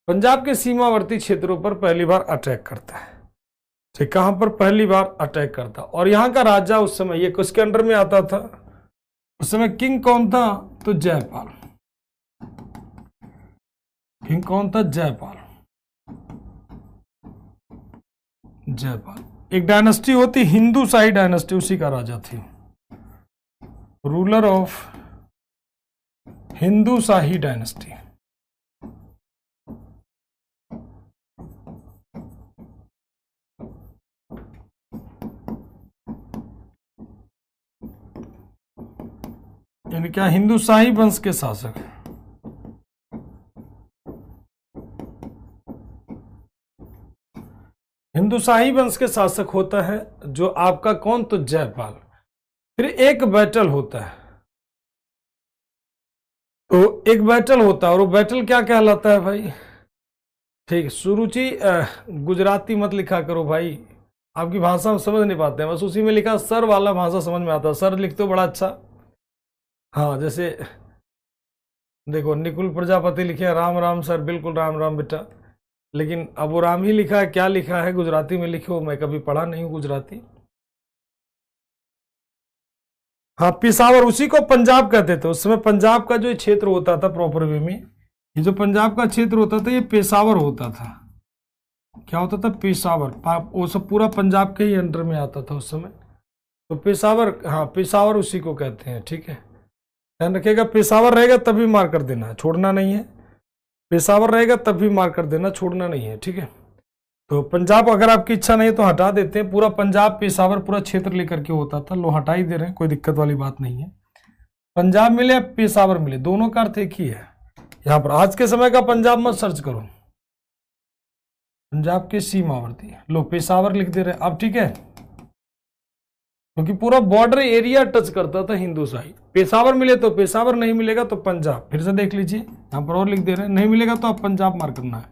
Punjab के सीमावर्ती क्षेत्रों पर पहली बार अटैक करता है। ठीक, कहां पर? पहली बार अटैक करता। और यहां का राजा उस समय ये किसके अंडर में आता था? उस समय किंग कौन था? तो जयपाल। किंग कौन था? जयपाल। जयपाल एक डायनेस्टी होती, हिंदू शाही डायनेस्टी, उसी का राजा थी, ruler of Hindu shahi dynasty. यानी क्या? हिंदू शाही वंश के शासक। हिंदू शाही वंश के शासक होता है जो आपका कौन? तो जयपाल। फिर एक बैटल होता है, तो एक बैटल होता है और वो बैटल क्या कहलाता है भाई? ठीक, सुरुचि गुजराती मत लिखा करो भाई, आपकी भाषा समझ नहीं पाते हैं। बस उसी में लिखा सर वाला भाषा समझ में आता है, सर लिखते हो बड़ा अच्छा। हाँ, जैसे देखो निकुल प्रजापति लिखे राम राम सर, बिल्कुल राम राम बेटा, लेकिन अब वो राम ही लिखा है, क्या लिखा है गुजराती में लिखे हो? मैं कभी पढ़ा नहीं हूं गुजराती। हाँ, पिशावर, उसी को पंजाब कहते थे उस समय। पंजाब का जो क्षेत्र होता था प्रॉपर वे में, ये जो पंजाब का क्षेत्र होता था ये पेशावर होता था। क्या होता था? पेशावर। वो सब पूरा पंजाब के ही अंडर में आता था उस समय। तो पेशावर, हाँ पेशावर उसी को कहते हैं, ठीक है, ध्यान रखिएगा। पेशावर रहेगा तभी मार कर देना, छोड़ना नहीं है। पेशावर रहेगा तब भी मार कर देना, छोड़ना नहीं है, ठीक है। तो पंजाब अगर आपकी इच्छा नहीं तो हटा देते हैं, पूरा पंजाब पेशावर पूरा क्षेत्र लेकर के होता था। लो हटा ही दे रहे हैं, कोई दिक्कत वाली बात नहीं है। पंजाब मिले या पेशावर मिले, दोनों का अर्थ एक ही है। यहां पर आज के समय का पंजाब मत सर्च करो, पंजाब के सीमावर्ती, लो पेशावर लिख दे रहे अब, ठीक है। क्योंकि पूरा बॉर्डर एरिया टच करता था हिंदू साइड। पेशावर मिले तो पेशावर, नहीं मिलेगा तो पंजाब। फिर से देख लीजिए, यहां पर और लिख दे रहे हैं, नहीं मिलेगा तो आप पंजाब मार करना है।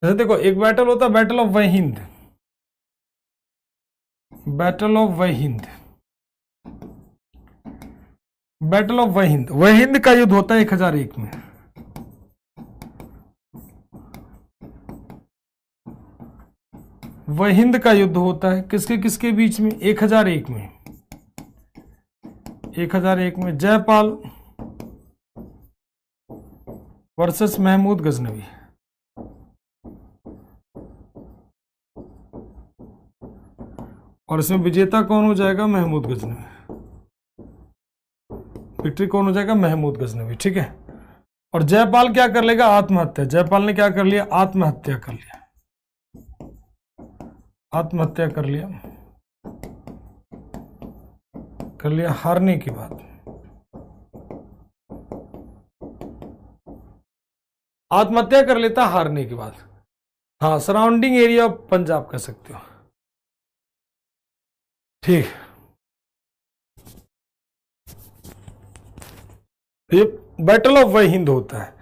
जैसे देखो, एक बैटल होता है battle of Waihind, battle of Waihind, battle of Waihind, Waihind का युद्ध होता है 1001 में। वहिंद का युद्ध होता है किसके किसके बीच में? 1001 में। 1001 में जयपाल वर्सेस महमूद गजनवी। और इसमें विजेता कौन हो जाएगा? महमूद गजनवी। विक्ट्री कौन हो जाएगा? महमूद गजनवी। ठीक है। और जयपाल क्या कर लेगा? आत्महत्या। जयपाल ने क्या कर लिया? आत्महत्या कर लिया। आत्महत्या कर लिया, कर लिया हारने के बाद। आत्महत्या कर लेता हारने के बाद। हाँ, सराउंडिंग एरिया ऑफ पंजाब कह सकते हो। ठीक, ये बैटल ऑफ वहिंद होता है।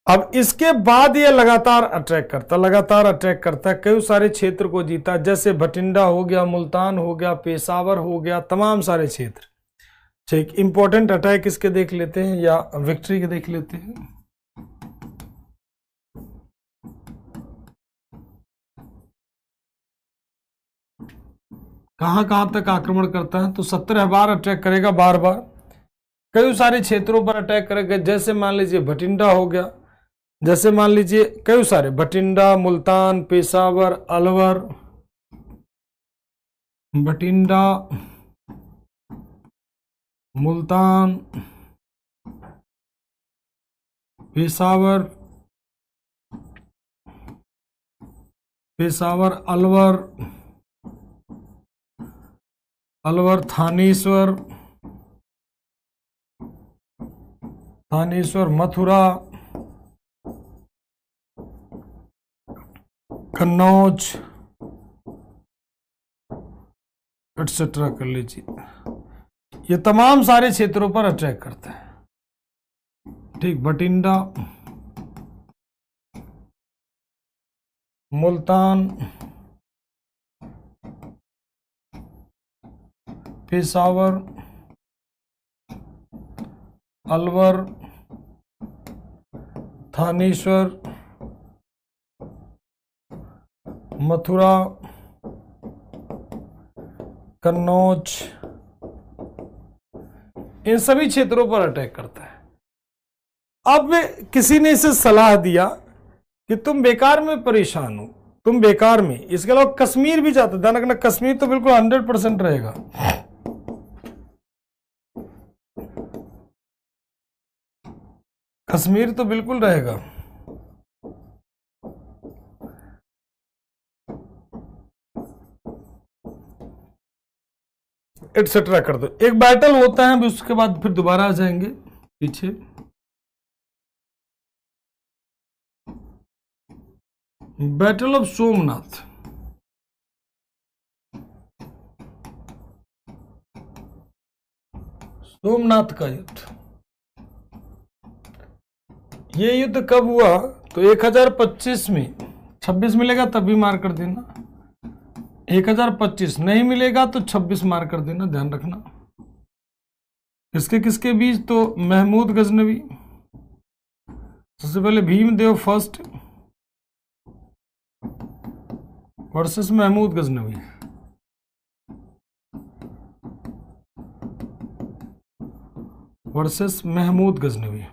अब इसके बाद ये लगातार अटैक करता, लगातार अटैक करता, कई सारे क्षेत्र को जीता, जैसे भटिंडा हो गया, मुल्तान हो गया, पेशावर हो गया, तमाम सारे क्षेत्र। ठीक, इंपॉर्टेंट अटैक इसके देख लेते हैं या विक्ट्री के देख लेते हैं। कहां कहां तक आक्रमण करता है? तो 17 बार अटैक करेगा, बार बार कई सारे क्षेत्रों पर अटैक करेगा। जैसे मान लीजिए भटिंडा हो गया, जैसे मान लीजिए कई सारे, भटिंडा, मुल्तान, पेशावर, अलवर, भटिंडा, मुल्तान, पेशावर, पेशावर, अलवर, अलवर, थानेश्वर, थानेश्वर, मथुरा, कन्नौज, एटसेट्रा कर लीजिए। ये तमाम सारे क्षेत्रों पर अटैक करता है। ठीक, भटिंडा, मुल्तान, पेशावर, अलवर, थानेश्वर, मथुरा, कन्नौज, इन सभी क्षेत्रों पर अटैक करता है। अब किसी ने इसे सलाह दिया कि तुम बेकार में परेशान हो, तुम बेकार में, इसके अलावा कश्मीर भी जाता, ध्यान रखना कश्मीर तो बिल्कुल 100% रहेगा। कश्मीर तो बिल्कुल रहेगा। एटसेट्रा कर दो। एक बैटल होता है, उसके बाद फिर दोबारा आ जाएंगे पीछे। बैटल ऑफ सोमनाथ, सोमनाथ का युद्ध। ये युद्ध कब हुआ? तो 1025 में। 26 मिलेगा तब भी मार कर देना, 1025 नहीं मिलेगा तो 26 मार कर देना, ध्यान रखना। किसके किसके बीच? तो महमूद गजनवी, सबसे पहले Bhimdev first versus Mahmud Ghaznavi. Versus Mahmud Ghaznavi.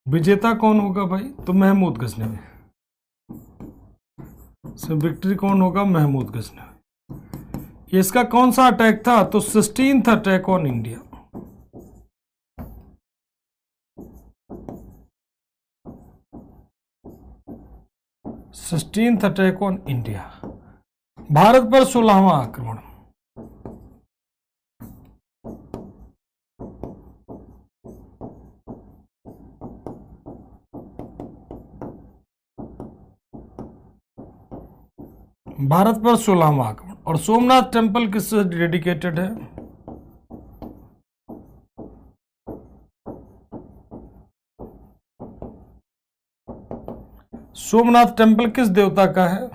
विजेता कौन होगा भाई? तो महमूद गजनवी। सो विक्ट्री कौन होगा? महमूद गजनवी। इसका कौन सा अटैक था? तो 16th attack on India. Sixteenth attack on India, Bharat पर 16वां आक्रमण। भारत पर 16वां आक्रमण। और सोमनाथ टेम्पल किससे डेडिकेटेड है? सोमनाथ टेम्पल किस देवता का है?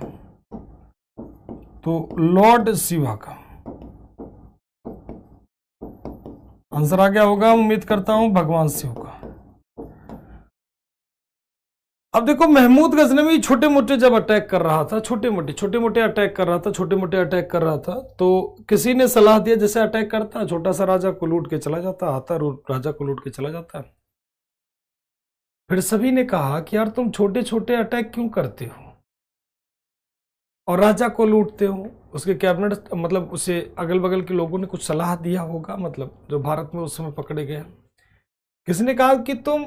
तो लॉर्ड शिवा का। आंसर आ गया होगा, उम्मीद करता हूं, भगवान शिव का। अब देखो, महमूद गजनवी छोटे मोटे जब अटैक कर रहा था, छोटे मोटे अटैक कर रहा था, तो किसी ने सलाह दिया, जैसे अटैक करता है छोटा सा राजा को लूट के चला जाता, राजा को लूट के चला जाता है। फिर सभी ने कहा कि यार तुम छोटे छोटे अटैक क्यों करते हो और राजा को लूटते हो। उसके कैबिनेट मतलब उसे अगल बगल के लोगों ने कुछ सलाह दिया होगा, मतलब जो भारत में उस समय पकड़े गए। किसने कहा कि तुम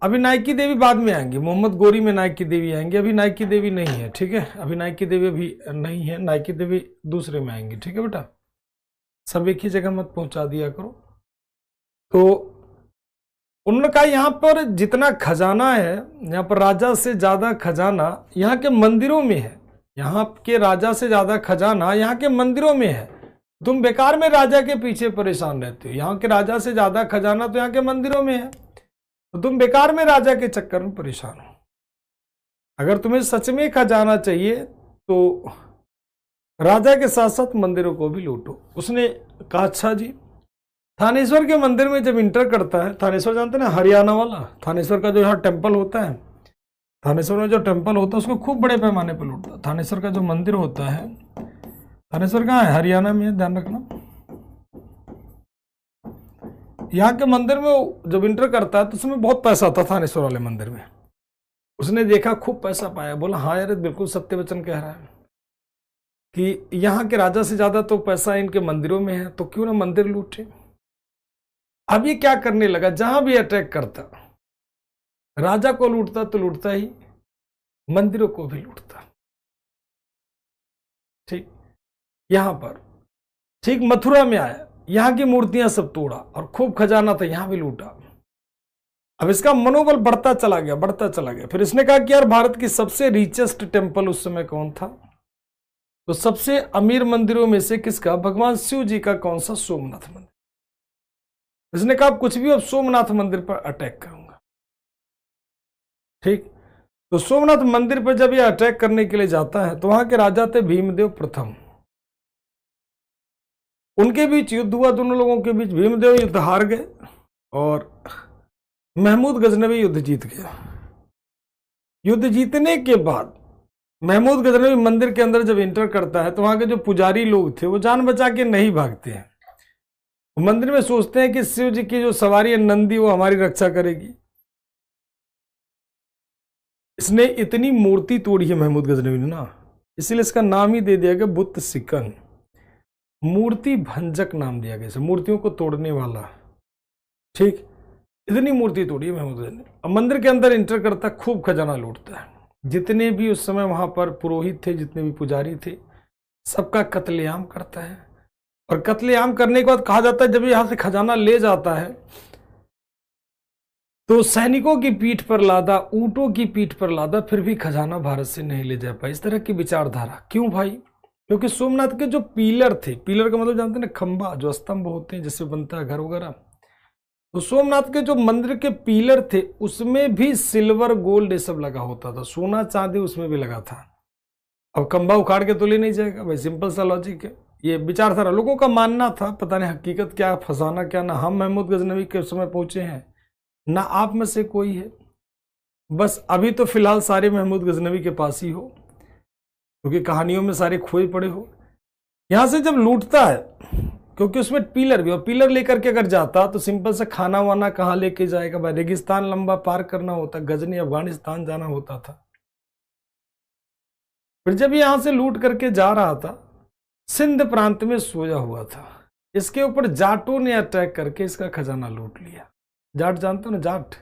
अभी नायकी देवी बाद में आएंगी, मोहम्मद गोरी में नायकी देवी आएंगी, अभी नायकी देवी नहीं है, ठीक है, अभी नायकी देवी अभी नहीं है, नायकी देवी दूसरे में आएंगी, ठीक है बेटा, सब एक ही जगह मत पहुंचा दिया करो। तो उन्होंने कहा यहाँ पर जितना खजाना है, यहाँ पर राजा से ज्यादा खजाना यहाँ के मंदिरों में है, यहाँ के राजा से ज्यादा खजाना यहाँ के मंदिरों में है। तुम बेकार में राजा के पीछे परेशान रहते हो, यहाँ के राजा से ज्यादा खजाना तो यहाँ के मंदिरों में है, तो तुम बेकार में राजा के चक्कर में परेशान हो। अगर तुम्हें सच में खजाना चाहिए तो राजा के साथ साथ मंदिरों को भी लूटो। उसने कहा अच्छा जी। थानेश्वर के मंदिर में जब इंटर करता है, थानेश्वर जानते हैं ना, हरियाणा वाला थानेश्वर का जो यहाँ टेम्पल होता है, थानेश्वर में जो टेम्पल होता है उसको खूब बड़े पैमाने पर लूटता है। थानेश्वर का जो मंदिर होता है, थानेश्वर कहाँ है? हरियाणा में है, ध्यान रखना। यहाँ के मंदिर में जब इंटर करता है तो उसमें बहुत पैसा था थानेश्वर वाले मंदिर में। उसने देखा खूब पैसा पाया, बोला हाँ यार बिल्कुल सत्य वचन कह रहा है कि यहाँ के राजा से ज्यादा तो पैसा इनके मंदिरों में है, तो क्यों ना मंदिर लूटे। अब ये क्या करने लगा, जहां भी अटैक करता, राजा को लूटता तो लूटता ही, मंदिरों को भी लूटता। ठीक, यहां पर ठीक मथुरा में आया, यहां की मूर्तियां सब तोड़ा और खूब खजाना था, यहां भी लूटा। अब इसका मनोबल बढ़ता चला गया। फिर इसने कहा कि यार भारत की सबसे रिचेस्ट टेम्पल उस समय कौन था? तो सबसे अमीर मंदिरों में से किसका? भगवान शिव जी का। कौन सा? सोमनाथ मंदिर। इसने कहा कुछ भी अब सोमनाथ मंदिर पर अटैक करूंगा। ठीक, तो सोमनाथ मंदिर पर जब यह अटैक करने के लिए जाता है तो वहां के राजा थे भीमदेव प्रथम। उनके बीच युद्ध हुआ, दोनों लोगों के बीच। भीमदेव युद्ध हार गए और महमूद गजनवी युद्ध जीत गया। युद्ध जीतने के बाद महमूद गजनवी मंदिर के अंदर जब एंटर करता है तो वहां के जो पुजारी लोग थे वो जान बचा के नहीं भागते हैं। मंदिर में सोचते हैं कि शिव जी की जो सवारी है नंदी, वो हमारी रक्षा करेगी। इसने इतनी मूर्ति तोड़ी है महमूद गजनवी ने ना, इसीलिए इसका नाम ही दे दिया गया बुत सिकन, मूर्ति भंजक नाम दिया गया, मूर्तियों को तोड़ने वाला। ठीक, इतनी मूर्ति तोड़ी है महमूद गजनवी। अब मंदिर के अंदर इंटर करता, खूब खजाना लूटता है। जितने भी उस समय वहां पर पुरोहित थे, जितने भी पुजारी थे, सबका कत्लेआम करता है। और कत्लेआम करने के बाद कहा जाता है जब यहां से खजाना ले जाता है तो सैनिकों की पीठ पर लादा, ऊंटों की पीठ पर लादा, फिर भी खजाना भारत से नहीं ले जा पाया। इस तरह की विचारधारा। क्यों भाई? क्योंकि सोमनाथ के जो पिलर थे, पिलर का मतलब जानते हैं ना, खंबा, जो स्तंभ होते हैं जिससे बनता है घर वगैरह, तो सोमनाथ के जो मंदिर के पिलर थे उसमें भी सिल्वर गोल्ड ये सब लगा होता था, सोना चांदी उसमें भी लगा था। अब खंबा उखाड़ के तो ले नहीं जाएगा भाई, सिंपल सा लॉजिक है। ये विचारधारा लोगों का मानना था, पता नहीं हकीकत क्या, फसाना क्या। ना हम महमूद गजनवी के समय पहुंचे हैं, ना आप में से कोई है। बस अभी तो फिलहाल सारे महमूद गजनवी के पास ही हो, क्योंकि कहानियों में सारे खोए पड़े हो। यहां से जब लूटता है, क्योंकि उसमें पिलर भी, और पिलर लेकर के अगर जाता तो सिंपल से खाना वाना कहाँ लेके जाएगा भाई, रेगिस्तान लंबा पार करना होता, गजनी अफगानिस्तान जाना होता था। फिर जब यहां से लूट करके जा रहा था, सिंध प्रांत में सोया हुआ था, इसके ऊपर जाटों ने अटैक करके इसका खजाना लूट लिया। जाट जानते हो ना, जाट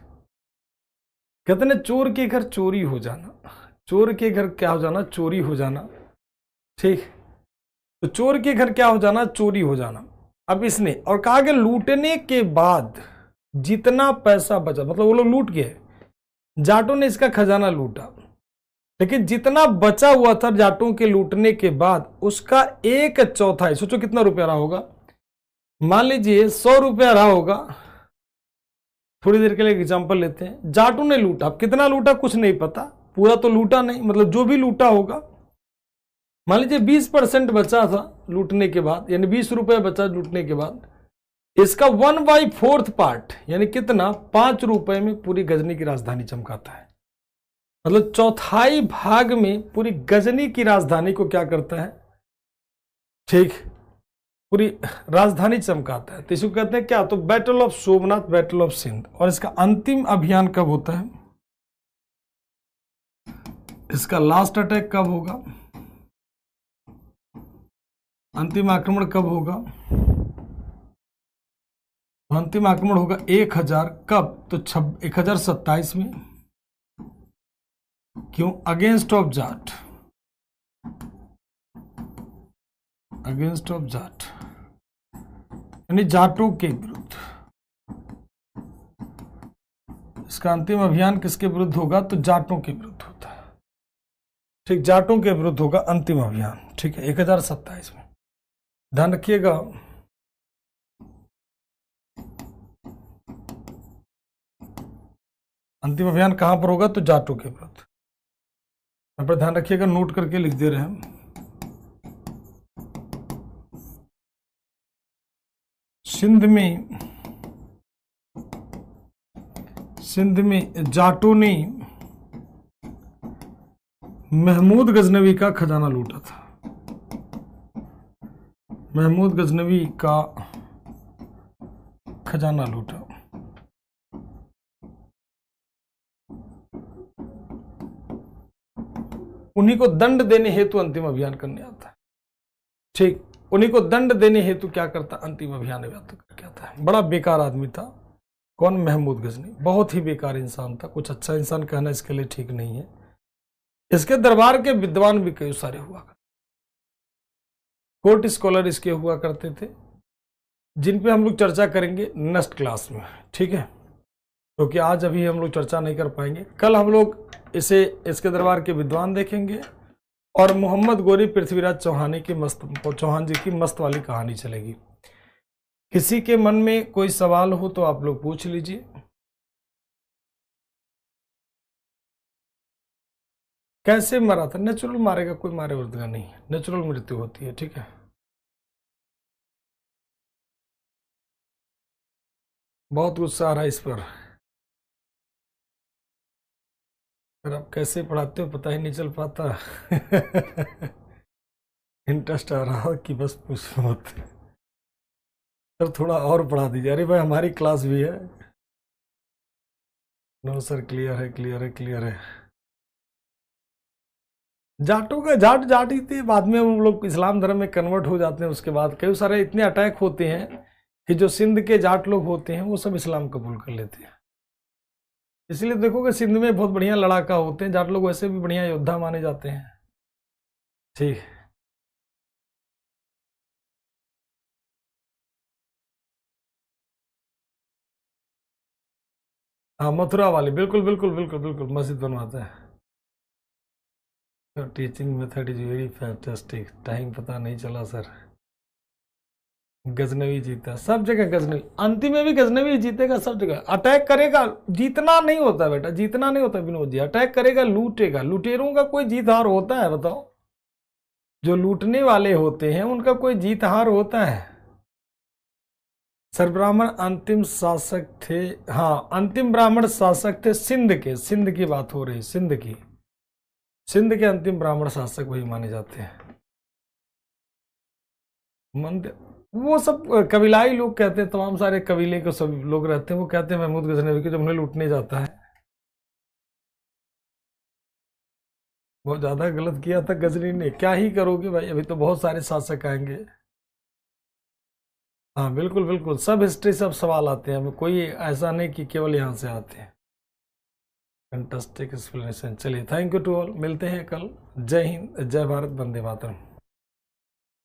कहते हैं चोर के घर चोरी हो जाना, चोर के घर क्या हो जाना? चोरी हो जाना। ठीक, तो चोर के घर क्या हो जाना? चोरी हो जाना। अब इसने और कहा कि लूटने के बाद जितना पैसा बचा, मतलब वो लोग लूट गए, जाटों ने इसका खजाना लूटा, लेकिन जितना बचा हुआ था जाटों के लूटने के बाद उसका 1/4, सोचो कितना रुपया रहा होगा। मान लीजिए 100 रुपया रहा होगा, थोड़ी देर के लिए एग्जांपल लेते हैं। जाटों ने लूटा, अब कितना लूटा कुछ नहीं पता, पूरा तो लूटा नहीं, मतलब जो भी लूटा होगा, मान लीजिए 20% बचा था लूटने के बाद, यानी 20 रुपये बचा लूटने के बाद, इसका 1/4 पार्ट यानी कितना, 5 रुपए में पूरी गजनी की राजधानी चमकाता है। मतलब चौथाई भाग में पूरी गजनी की राजधानी को क्या करता है, ठीक, पूरी राजधानी चमकाता है। तो इसको कहते हैं क्या, तो battle of Somnath, battle of Sindh. और इसका अंतिम अभियान कब होता है, इसका लास्ट अटैक कब होगा, अंतिम आक्रमण कब होगा, अंतिम आक्रमण होगा 1000 कब, तो 1027 में। क्यों, against of Jat, against of Jat यानी जाटों के विरुद्ध। इसका अंतिम अभियान किसके विरुद्ध होगा, तो जाटों के विरुद्ध होता है, ठीक, जाटों के विरुद्ध होगा अंतिम अभियान, ठीक है, 1027 में। ध्यान रखिएगा, अंतिम अभियान कहां पर होगा, तो जाटों के विरुद्ध। यहाँ पर ध्यान रखिएगा, नोट करके लिख दे रहे हैं। सिंध में जाटों ने महमूद गजनवी का खजाना लूटा था, महमूद गजनवी का खजाना लूटा। उन्हीं को दंड देने हेतु अंतिम अभियान करने आता है, ठीक, उन्हीं को दंड देने हेतु क्या करता, अंतिम अभियान व्याप्त करके आता है। बड़ा बेकार आदमी था, कौन, महमूद गजनी, बहुत ही बेकार इंसान था, कुछ अच्छा इंसान कहना इसके लिए ठीक नहीं है। इसके दरबार के विद्वान भी कई सारे हुआ करते, कोर्ट स्कॉलर इसके हुआ करते थे, जिन पे हम लोग चर्चा करेंगे नेक्स्ट क्लास में, ठीक है, क्योंकि आज अभी हम लोग चर्चा नहीं कर पाएंगे। कल हम लोग इसके दरबार के विद्वान देखेंगे और मोहम्मद गोरी पृथ्वीराज चौहान जी की मस्त वाली कहानी चलेगी। किसी के मन में कोई सवाल हो तो आप लोग पूछ लीजिए। कैसे मरा था, नेचुरल मारेगा, कोई मारे उर्दगा नहीं, नेचुरल मृत्यु होती है, ठीक है। बहुत गुस्सा आ रहा है इस पर, फिर आप कैसे पढ़ाते हो पता ही नहीं चल पाता। इंटरेस्ट आ रहा कि बस पूछो मत, सर थोड़ा और पढ़ा दीजिए। अरे भाई हमारी क्लास भी है। नो सर, क्लियर है, क्लियर है, क्लियर है। जाटों का जाट ही थे, बाद में हम लोग इस्लाम धर्म में कन्वर्ट हो जाते हैं। उसके बाद कई सारे इतने अटैक होते हैं कि जो सिंध के जाट लोग होते हैं वो सब इस्लाम कबूल कर लेते हैं। इसलिए देखोगे सिंध में बहुत बढ़िया लड़ाका होते हैं, जाट लोग वैसे भी बढ़िया योद्धा माने जाते हैं, ठीक। हाँ, मथुरा वाली, बिल्कुल बिल्कुल बिल्कुल बिल्कुल मस्जिद बनवाता है। Teaching method is very fantastic. Time पता नहीं चला सर। गजनवी जीता सब जगह, गजनवी अंतिम में भी गजनवी जीतेगा सब जगह। अटैक करेगा, जीतना नहीं होता बेटा, जीतना नहीं होता विनोद जी। अटैक करेगा, लूटेगा। लुटेरों का कोई जीत हार होता है बताओ? जो लूटने वाले होते हैं उनका कोई जीत हार होता है? सर ब्राह्मण अंतिम शासक थे। हाँ, अंतिम ब्राह्मण शासक थे सिंध के। सिंध की बात हो रही, सिंध की। सिंध के अंतिम ब्राह्मण शासक वही माने जाते हैं। मंदिर वो सब कबीलाई लोग कहते हैं, तमाम सारे कबीले के सब लोग रहते हैं, वो कहते हैं महमूद गजनवी के जब उन्हें लूटने जाता है। बहुत ज्यादा गलत किया था गजनी ने। क्या ही करोगे भाई, अभी तो बहुत सारे शासक आएंगे। हाँ बिल्कुल बिल्कुल, सब हिस्ट्री सब सवाल आते हैं, कोई ऐसा नहीं कि केवल यहाँ से आते हैं। Fantastic explanation. चलिए, थैंक यू टू ऑल, मिलते हैं कल। जय हिंद, जय भारत, वंदे मातरम।